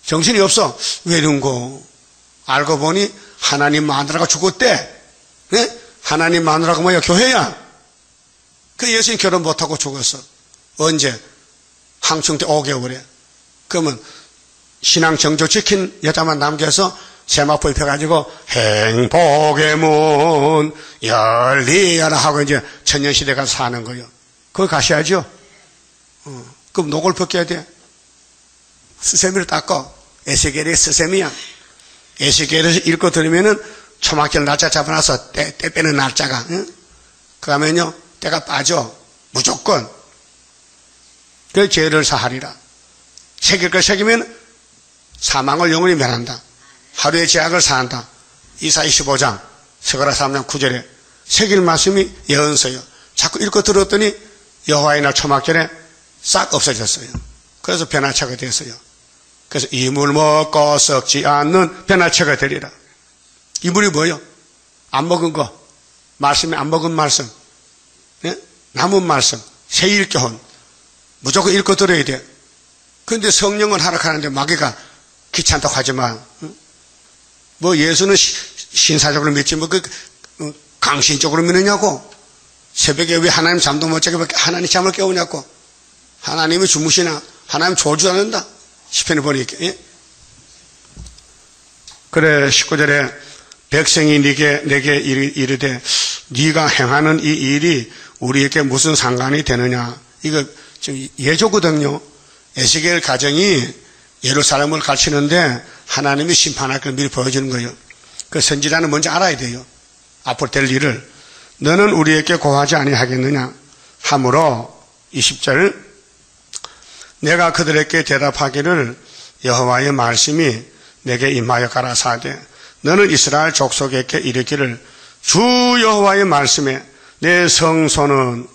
정신이 없어. 왜 이런고? 알고 보니 하나님 마누라가 죽었대. 네? 하나님 마누라가 뭐야? 교회야. 그 예수님 결혼 못하고 죽었어. 언제? 항충 때 5개월에. 그러면 신앙 정조 지킨 여자만 남겨서 세마포 입혀가지고 행복의 문 열리라 하고 이제 천년시대 가서 사는 거예요. 거기 가셔야죠. 그럼 녹을 벗겨야 돼. 스세미를 닦고. 에스겔이 스세미야. 에스겔에서 읽고 들으면은 초막절 날짜 잡아놔서 때 빼는 날짜가. 응? 그 하면요 때가 빠져. 무조건. 그 죄를 사하리라. 새길 걸 새기면 사망을 영원히 면한다. 하루의 죄악을 사한다. 이사야 25장 스가랴 3장 9절에 새길 말씀이 예언서요. 자꾸 읽고 들었더니 여호와의 날 초막절에 싹 없어졌어요. 그래서 변화체가 됐어요. 그래서 이물 먹고 썩지 않는 변화체가 되리라. 이물이 뭐예요? 안 먹은 거. 말씀에 안 먹은 말씀. 네? 남은 말씀. 새 읽교훈. 무조건 읽고 들어야 돼. 그런데 성령은 하락하는데 마귀가 귀찮다고 하지만 뭐 예수는 신사적으로 믿지 뭐 강신적으로 믿느냐고. 새벽에 왜 하나님 잠도 못 자게 하나님 잠을 깨우냐고. 하나님이 주무시나 하나님 졸지도 않는다. 시편에 보니까. 예? 그래 19절에 백성이 내게 이르되 네가 행하는 이 일이 우리에게 무슨 상관이 되느냐. 이거 지금 예조거든요. 에스겔 가정이 예루살렘을 갇히는데 하나님이 심판할 걸 미리 보여주는 거예요. 그 선지자는 먼저 알아야 돼요. 앞으로 될 일을. 너는 우리에게 고하지 아니하겠느냐 하므로 20절 내가 그들에게 대답하기를 여호와의 말씀이 내게 임하여 가라사대 너는 이스라엘 족속에게 이르기를 주 여호와의 말씀에 내 성소는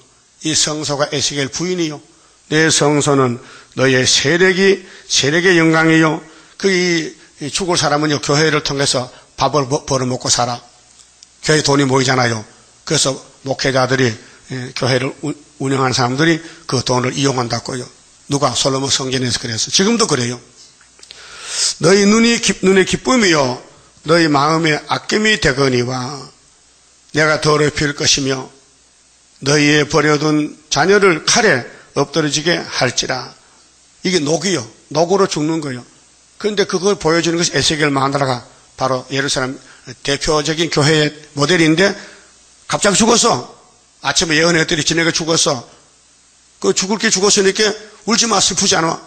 이 성소가 에스겔 부인이요 내 성소는 너의 세력의 영광이요 그 죽을 사람은요 교회를 통해서 밥을 벌어먹고 살아. 교회 돈이 모이잖아요. 그래서 목회자들이 교회를 운영하는 사람들이 그 돈을 이용한다고요. 누가? 솔로몬 성전에서 그랬어. 지금도 그래요. 너희 눈의 기쁨이요 너희 마음의 아낌이 되거니와 내가 더럽힐 것이며 너희의 버려둔 자녀를 칼에 엎드러지게 할지라. 이게 녹이요. 녹으로 죽는 거예요. 그런데 그걸 보여주는 것이 에스겔 마누라가 바로 예루살렘 대표적인 교회의 모델인데 갑자기 죽었어. 아침에 예언했더니 지네가 죽었어. 그 죽을 게 죽었으니까 울지 마. 슬프지 않아.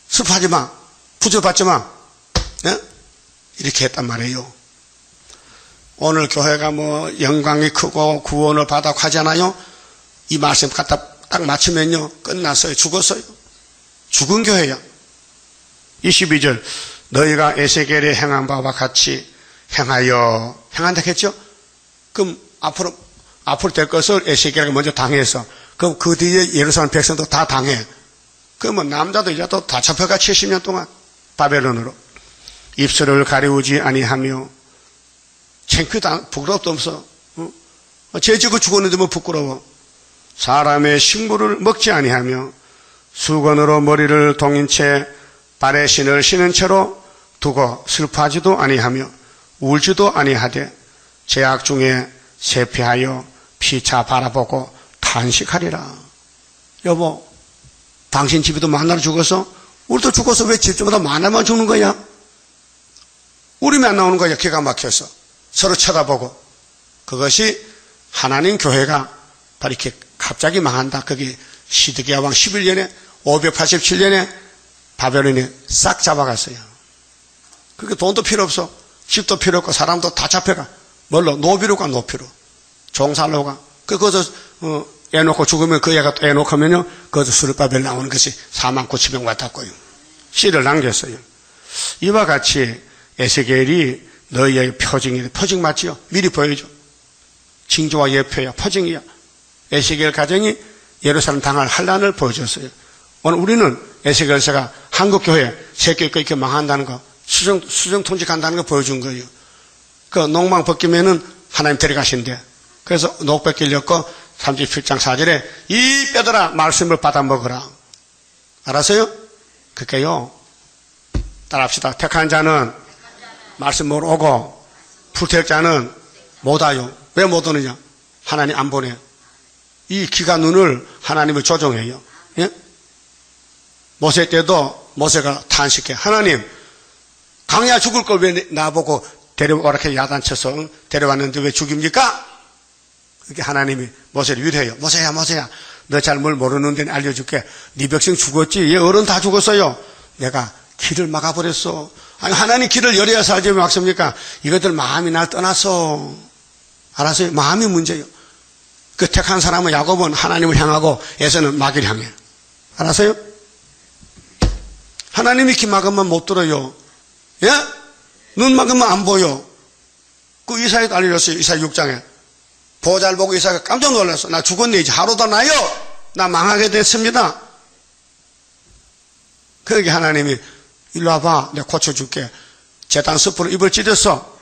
슬퍼하지 마. 부조받지 마. 네? 이렇게 했단 말이에요. 오늘 교회가 뭐 영광이 크고 구원을 받아 하잖아요. 이 말씀 갖다 딱 맞추면요. 끝났어요. 죽었어요. 죽은 교회야. 22절 너희가 에스겔의 행한 바와 같이 행한다 했죠? 그럼 앞으로 될 것을 에스겔이 먼저 당해서 그럼 그 뒤에 예루살렘 백성도 다 당해. 그러면 남자도 여자도 다 잡혀가 70년 동안 바벨론으로. 입술을 가리우지 아니하며 창피도 부끄럽도 없어. 죄 지고 죽었는데 뭐 부끄러워. 사람의 식물을 먹지 아니하며 수건으로 머리를 동인 채 발에 신을 신은 채로 두고 슬퍼하지도 아니하며 울지도 아니하되 죄악 중에 세피하여 피차 바라보고 탄식하리라. 여보, 당신 집에도 만나러 죽었어? 우리도 죽었어. 왜 집집마다 만나만 죽는 거야? 우리만 안 나오는 거야. 기가 막혀서 서로 쳐다보고. 그것이 하나님 교회가 바로 이렇게 갑자기 망한다. 그게 시드기야 왕 11년에 587년에 바벨론이 싹 잡아갔어요. 그게 돈도 필요 없어. 집도 필요 없고 사람도 다 잡혀가. 뭘로? 노비로 가. 노비로. 종살로 가. 그거서 애 놓고 죽으면 그 애가 또 애 놓고 하면요 그것도 수르바벨 나오는 것이 49,000명 같았고요. 씨를 남겼어요. 이와 같이 에스겔이 너희의 표징이다. 표징 맞지요? 미리 보여줘. 징조와 예표야. 표징이야. 에스겔 가정이 예루살렘 당할 환란을 보여줬어요. 오늘 우리는 에스겔서가 한국교회 세계교회 이렇게 망한다는 거 수정통치 간다는 거 보여준 거예요. 그 농망 벗기면은 하나님 데려가신대. 그래서 녹 벗기려고 37장 4절에 이 뼈들아 말씀을 받아 먹으라. 알았어요? 그게요. 따라합시다. 택한 자는 말씀 못 오고 불택 자는 못 와요. 왜 못 오느냐? 하나님 안 보내. 이 귀가 눈을 하나님을 조종해요. 예? 모세 때도 모세가 탄식해. 하나님 강야 죽을 걸 왜 나보고 데려오라 이렇게 야단쳐서 데려왔는데 왜 죽입니까? 그렇게 하나님이 모세를 위로해요. 모세야 너 잘 뭘 모르는데 알려줄게. 네 백성 죽었지. 얘 어른 다 죽었어요. 내가 길을 막아버렸어. 아니 하나님 길을 열어야 살지 왜 막습니까? 이것들 마음이 날 떠났어. 알았어요? 마음이 문제예요. 그 택한 사람은 야곱은 하나님을 향하고 에서는 마귀를 향해. 알았어요? 하나님이 귀 막으면 못 들어요. 예? 눈 막으면 안 보여. 그 이사야도 알려줬어요. 이사야 6장에. 보잘 보고 이사야가 깜짝 놀랐어. 나 죽었네. 이제 하루도 나요. 나 망하게 됐습니다. 그러게 하나님이 일로 와봐. 내가 고쳐줄게. 제단 숯불로 입을 찢었어.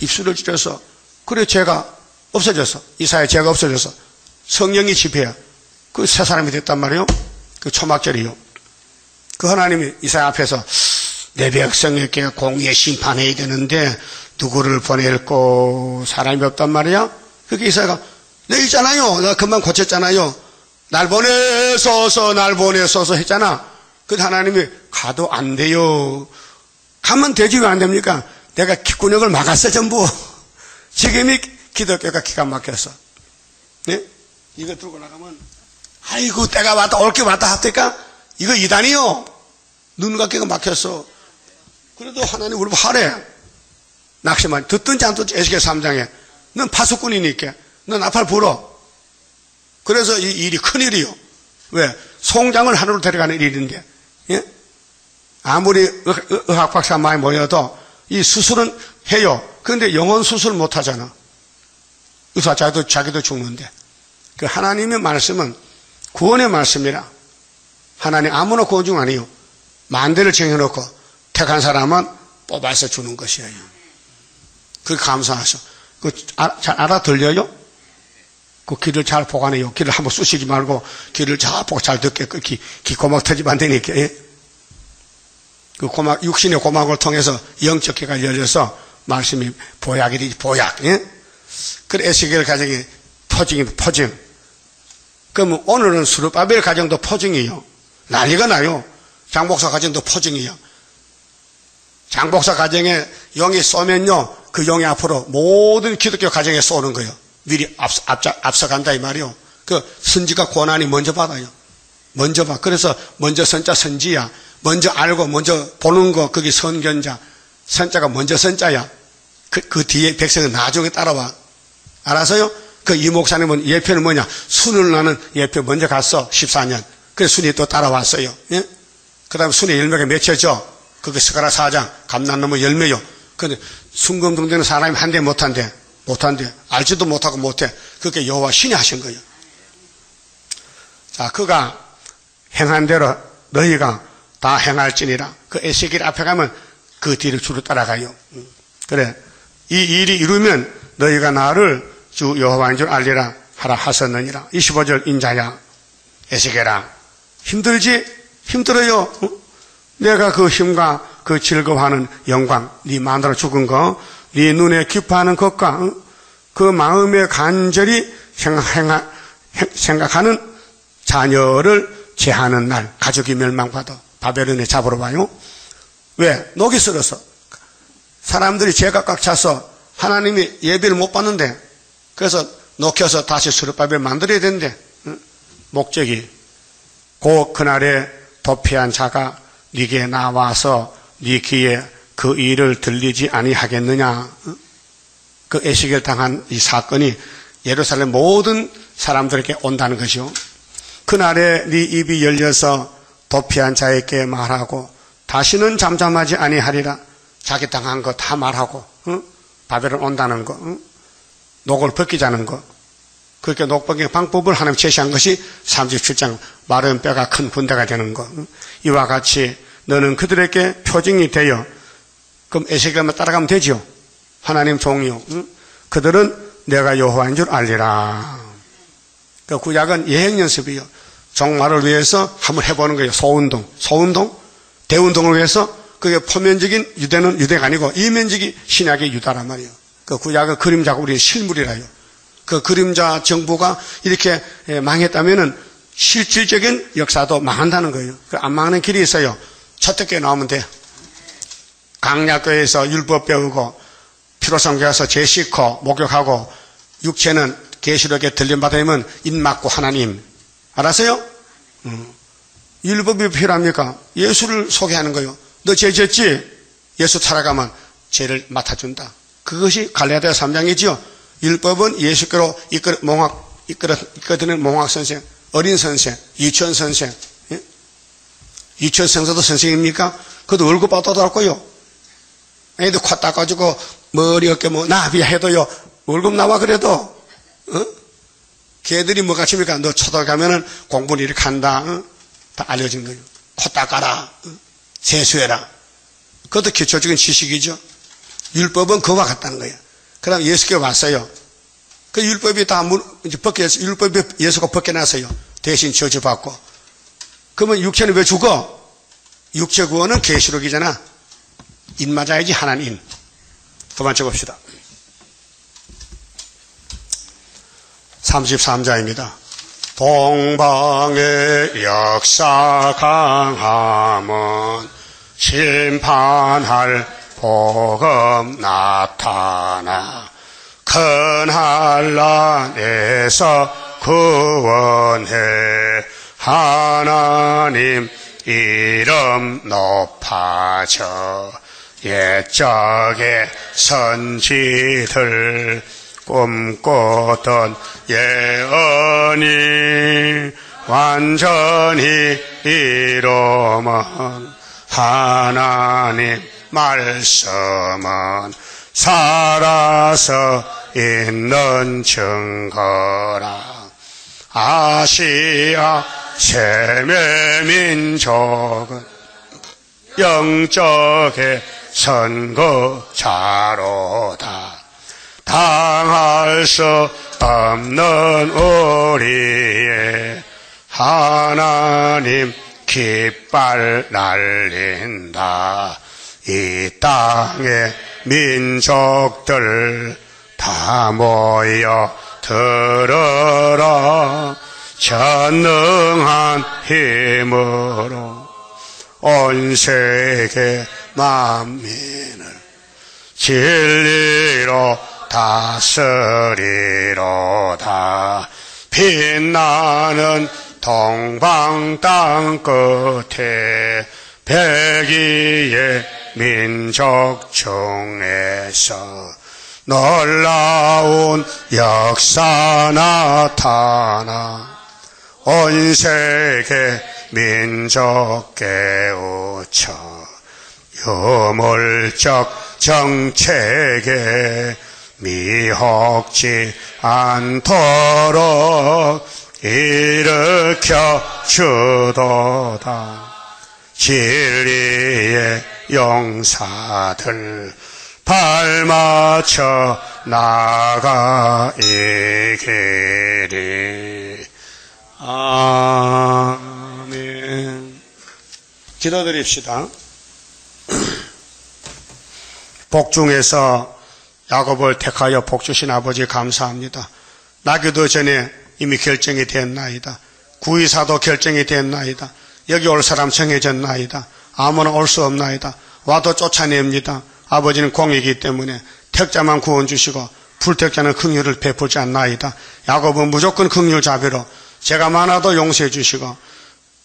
입술을 찢었어. 그래 죄가 없어졌어. 이사야 죄가 없어졌어. 성령이 지배야. 그 새 사람이 됐단 말이에요. 그 초막절이요. 그 하나님이 이사야 앞에서 내 백성에게 공의의 심판해야 되는데 누구를 보낼꼬 사람이 없단 말이야. 그게 이사야가 내 있잖아요. 나 금방 고쳤잖아요. 날 보내소서 했잖아. 그 하나님이 가도 안 돼요. 가면 되지 왜 안 됩니까? 내가 귓구녕을 막았어 전부. 지금이 기독교가 기가 막혔어. 네? 이거 들고 나가면 아이고 때가 왔다 올게 왔다 하니까 이거 이단이요. 눈과 귀가 막혔어. 그래도 하나님 우리 하래. 낚시만 듣든지 안 듣든지 에스겔 3장에 넌 파수꾼이니까 넌 나팔 불어. 그래서 이 일이 큰일이요. 왜? 송장을 하늘로 데려가는 일인데, 예? 아무리 의학 박사 많이 모여도 이 수술은 해요. 그런데 영혼 수술 못 하잖아. 의사 자기도 죽는데. 그 하나님의 말씀은 구원의 말씀이라. 하나님 아무나 구원 중 아니요. 만대를 정해놓고 택한 사람은 뽑아서 주는 것이에요. 그게 감사하셔. 잘 알아들려요? 그 귀를 잘 보관해요. 귀를 한번 쑤시지 말고 귀를 잘 보고 잘 듣게 귀 고막 터지면 안 되니까. 예? 그 고막, 육신의 고막을 통해서 영적 귀가 열려서 말씀이 보약이지, 보약. 예? 그래, 에스겔 가정이 포징. 그러면 오늘은 스룹바벨 가정도 포징이에요. 난리가 나요. 장복사 가정도 포징이에요. 장복사 가정에 영이 쏘면요, 그 영이 앞으로 모든 기독교 가정에 쏘는 거예요. 미리 앞서간다 이 말이요. 그 선지가 고난이 먼저 받아요. 먼저 봐. 그래서 먼저 선자 선지야. 먼저 알고 먼저 보는 거 그게 선견자. 선자가 먼저 선자야. 그 뒤에 백성은 나중에 따라와. 알아서요? 그 이 목사님은 예표는 뭐냐? 순을 나는 예표 먼저 갔어. 14년. 그래서 순이 또 따라왔어요. 예? 그 다음에 순의 열매가 맺혀져. 그게 스가랴 4장. 감난나무 열매요. 근데 순금동되는 사람이 한대 못한대. 알지도 못하고 못해. 그게 여호와 신이 하신 거예요. 자, 그가 행한 대로 너희가 다 행할지니라. 그 에스겔 앞에 가면 그 뒤를 주로 따라가요. 그래. 이 일이 이루면 너희가 나를 주 여호와인 줄 알리라 하라 하셨느니라. 25절 인자야. 에스겔아. 힘들지? 힘들어요. 내가 그 힘과 그 즐거워하는 영광, 네 마누라 죽은 거, 네 눈에 기뻐하는 것과 그 마음에 간절히 생각하는 자녀를 제하는 날, 가족이 멸망받아 바벨론에 잡으러 와요. 왜? 녹이 슬어서. 사람들이 죄가 꽉 차서 하나님이 예배를 못 받는데, 그래서 녹여서 다시 스룹바벨 만들어야 되는데, 목적이 곧 그날에 도피한 자가 네게 나와서 네 귀에 그 일을 들리지 아니하겠느냐. 그 에스겔 당한 이 사건이 예루살렘 모든 사람들에게 온다는 것이요. 그날에 네 입이 열려서 도피한 자에게 말하고 다시는 잠잠하지 아니하리라. 자기 당한 거 다 말하고 바벨론 온다는 거, 녹을 벗기자는 거. 그렇게 녹 벗기는 방법을 하나님 제시한 것이 37장 마른 뼈가 큰 군대가 되는 거. 이와 같이 너는 그들에게 표징이 되어, 그럼 에스겔만 따라가면 되죠. 하나님 종이요. 그들은 내가 여호와인 줄 알리라. 그 구약은 예행 연습이요. 종말을 위해서 한번 해보는 거예요. 소운동, 대운동을 위해서. 그게 표면적인 유대는 유대가 아니고 이면적인 신약의 유다란 말이에요. 그 구약은 그림자고 우리는 실물이라요. 그 그림자 정부가 이렇게 망했다면은 실질적인 역사도 망한다는 거예요. 안 망하는 길이 있어요. 초대교회 나오면 돼요. 강약교회에서 율법 배우고 피로성교에서 죄 씻고 목욕하고 육체는 계시록에 들림받으면 입 막고 하나님. 알았어요? 율법이 필요합니까? 예수를 소개하는 거예요. 너 죄 졌지? 예수 살아가면 죄를 맡아준다. 그것이 갈라디아 3장이지요. 율법은 예수께로 이끌어드는 몽학 선생, 어린 선생, 유치원 선생. 예? 유치원 선생도 선생입니까? 그것도 월급 받아달고요. 애들 코 닦아주고 머리 어깨 나비야 해도요. 월급 나와 그래도. 걔들이 뭐가 칩니까? 너 초등학교 가면은 공부를 이렇게 한다. 다 알려진 거예요. 코 닦아라. 세수해라. 그것도 기초적인 지식이죠. 율법은 그와 같다는 거예요. 그 다음 예수께 왔어요. 그 율법이 다 율법이 예수가 벗겨놨어요. 대신 저주받고. 그러면 육체는 왜 죽어? 육체 구원은 계시록이잖아. 인 맞아야지 하나님. 그만 쳐봅시다. 33자입니다. 동방의 역사 강함은 심판할 복음 나타나 큰 한란에서 구원해 하나님 이름 높아져 옛적의 선지들 꿈꾸던 예언이 완전히 이루면 하나님 말씀은 살아서 있는 증거라. 아시아 세계 민족은 영적의 선거자로다. 당할 수 없는 우리의 하나님 깃발 날린다. 이 땅의 민족들 다 모여 들어라. 전능한 힘으로 온 세계 만민을 진리로 다스리로다. 빛나는 동방 땅 끝에 백이의 민족 중에서 놀라운 역사 나타나 온 세계 민족 깨우쳐 유물적 정책에 미혹지 않도록 일으켜 주도다. 진리의 용사들 발맞춰 나가 이기리. 아멘. 기도드립시다. 복중에서 야곱을 택하여 복주신 아버지 감사합니다. 나기도 전에 이미 결정이 됐나이다. 구의사도 결정이 됐나이다. 여기 올 사람 정해졌나이다. 아무나 올 수 없나이다. 와도 쫓아냅니다. 아버지는 공이기 때문에 택자만 구원 주시고 불택자는 긍휼을 베풀지 않나이다. 야곱은 무조건 긍휼 자비로 죄가 많아도 용서해 주시고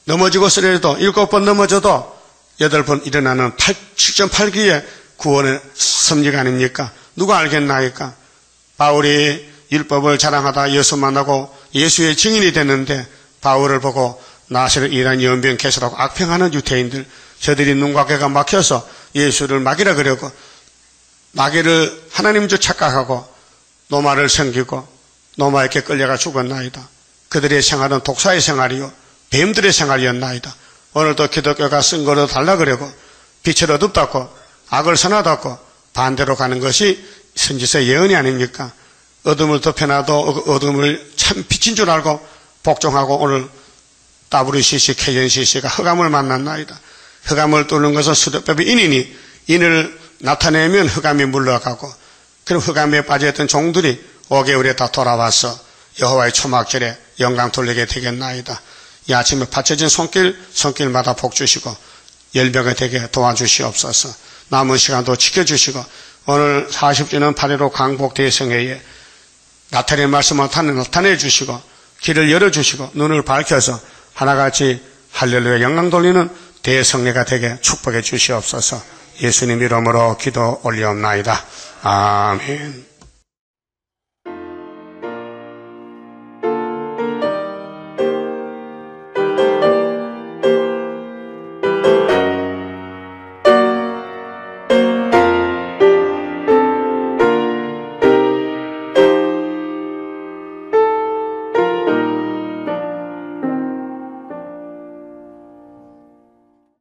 넘어지고 쓰려도 7번 넘어져도 8번 일어나는 7.8기의 구원의 섭리가 아닙니까? 누가 알겠나이까? 바울이 율법을 자랑하다 예수 만나고 예수의 증인이 됐는데 바울을 보고 나사렛 이란 연병 개설하고 악평하는 유대인들, 저들이 눈과 귀가 막혀서 예수를 막이라 그러고 마귀를 하나님 줄 착각하고 노마를 섬기고 노마에게 끌려가 죽었나이다. 그들의 생활은 독사의 생활이요 뱀들의 생활이었나이다. 오늘도 기독교가 쓴 거로 달라 그러고 빛을 어둡다고 악을 선하다고 반대로 가는 것이 선지서의 예언이 아닙니까? 어둠을 덮여놔도 어둠을 참 빛인 줄 알고 복종하고 오늘 WCC, KNCC가 흑암을 만났나이다. 흑암을 뚫는 것은 수도법의 인이니 인을 나타내면 흑암이 물러가고 그럼 흑암에 빠져있던 종들이 5개월에 다 돌아와서 여호와의 초막절에 영광 돌리게 되겠나이다. 이 아침에 받쳐진 손길마다 복 주시고 열병이 되게 도와주시옵소서. 남은 시간도 지켜주시고 오늘 40주년 8.15 강복 대성회에 나타낼 말씀을 나타내 주시고 길을 열어주시고 눈을 밝혀서 하나같이 할렐루야 영광 돌리는 대성례가 되게 축복해 주시옵소서. 예수님 이름으로 기도 올리옵나이다. 아멘.